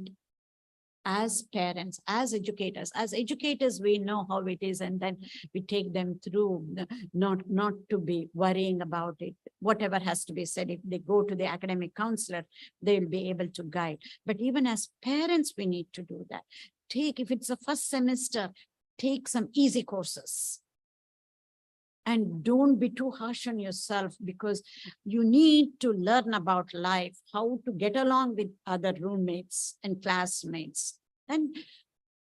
as parents, as educators, we know how it is, and then we take them through, not to be worrying about it. Whatever has to be said, if they go to the academic counselor, they'll be able to guide. But even as parents, we need to do that. If it's a first semester, take some easy courses. And don't be too harsh on yourself, because you need to learn about life, how to get along with other roommates and classmates. And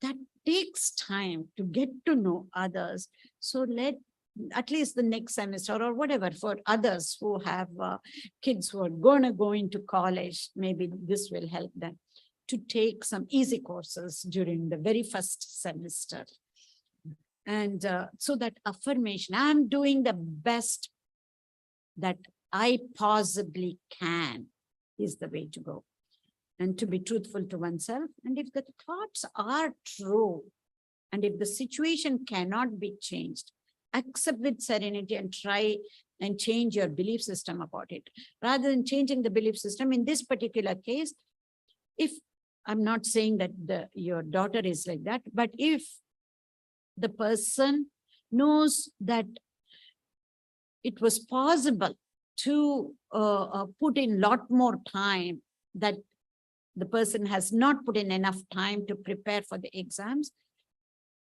that takes time to get to know others. So let at least the next semester or whatever, for others who have kids who are going to go into college, maybe this will help them to take some easy courses during the very first semester. And so that affirmation, I'm doing the best that I possibly can, is the way to go. And to be truthful to oneself. And if the thoughts are true, and if the situation cannot be changed, accept with serenity and try and change your belief system about it. Rather than changing the belief system, in this particular case, if I'm not saying that your daughter is like that, but if the person knows that it was possible to put in a lot more time, that the person has not put in enough time to prepare for the exams.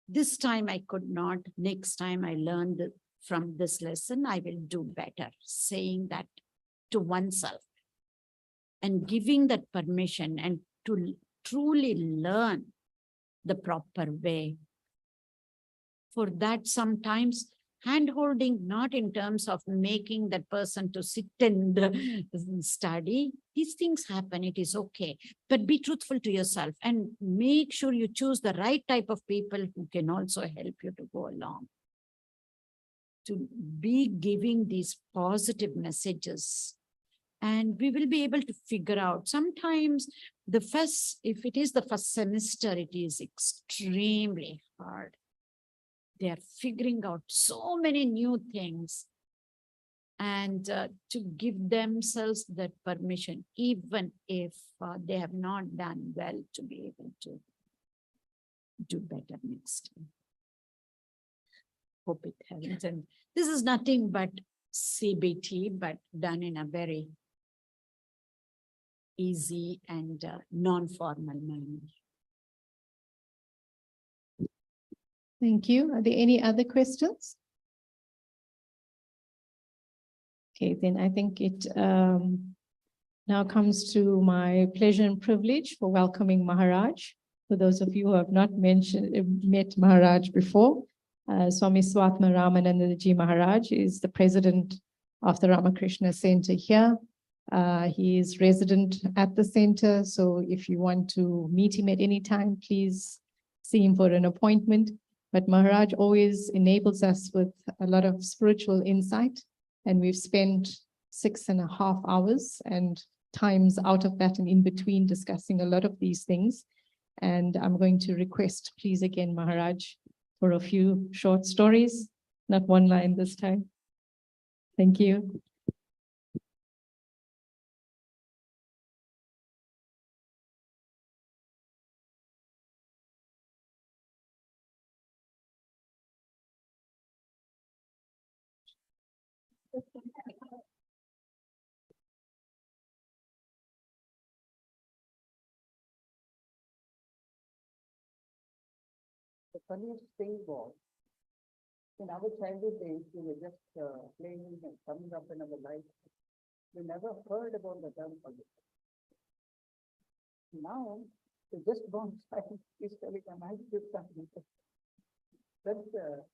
This time I could not, next time I learned from this lesson, I will do better. Saying that to oneself and giving that permission, and to truly learn the proper way. For that, sometimes hand-holding, not in terms of making that person to sit and study. These things happen, it is okay. But be truthful to yourself and make sure you choose the right type of people who can also help you to go along. To be giving these positive messages. And we will be able to figure out. Sometimes if it is the first semester, it is extremely hard. They are figuring out so many new things, and to give themselves that permission, even if they have not done well, to be able to do better next time. Hope it helps. And this is nothing but CBT, but done in a very easy and non-formal manner. Thank you. Are there any other questions? Okay, then I think it now comes to my pleasure and privilege for welcoming Maharaj. For those of you who have not met Maharaj before, Swami Swatma Ramanandaji Maharaj is the president of the Ramakrishna Center here. He is resident at the center, so if you want to meet him at any time, please see him for an appointment. But Maharaj always enables us with a lot of spiritual insight, and we've spent 6.5 hours and times out of that and in between discussing a lot of these things. And I'm going to request, please again, Maharaj, for a few short stories, not one line this time. Thank you. The funniest thing was, in our childhood days, we were just playing and coming up in our life. We never heard about the term politics. Now, They just born child is telling a magic something. That's the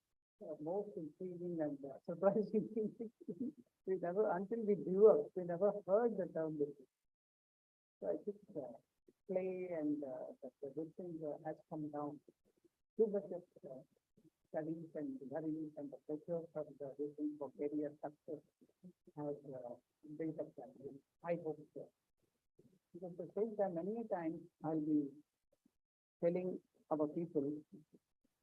most intriguing and surprising thing. We never, until we grew up, we never heard the term before. So I think play and the good thing has come down. Too much of studies and worries and the pressure of the vision for career success has built up that. I hope so. Because at the same time, many a times I'll be telling our people,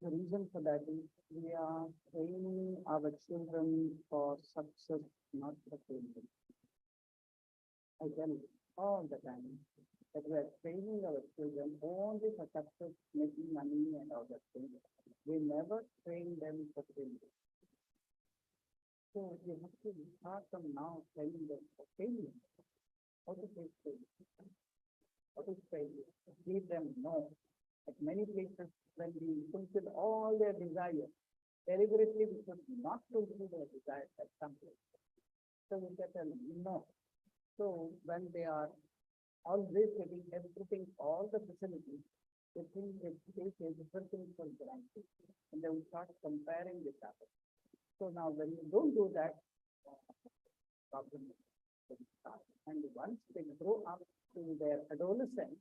the reason for that is we are training our children for success, not for failure. I tell you all the time that we are training our children only for success, making money and all that things. We never train them for failure. So you have to start from now training them for failure. How to face failure? What is failure? Let them know. At many places, when we fulfill all their desires, deliberately we should not fulfill their desires at some place. So we get a no. So when they are always getting everything, all the facilities, they think they take everything for granted. And they will start comparing with others. So now when you don't do that, problem will start. And once they grow up to their adolescence,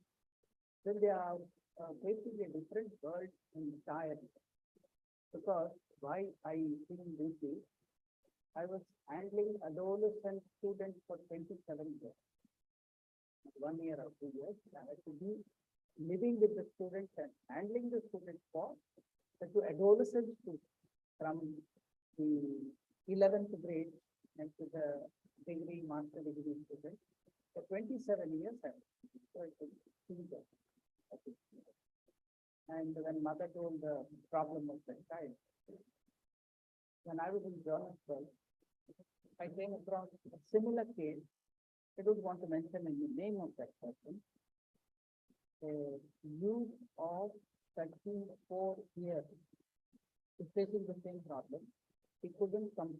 then they are facing a different world entirely. Because why I think this is, I was handling adolescent students for 27 years. 1 year or 2 years, I had to be living with the students and handling the students for to adolescent students from the 11th grade and to the degree, master degree students. For 27 years, I was doing that. And when mother told the problem of the child, when I was in Johannesburg, I came across a similar case. I don't want to mention any name of that person. A youth of 34 years is facing the same problem. He couldn't complete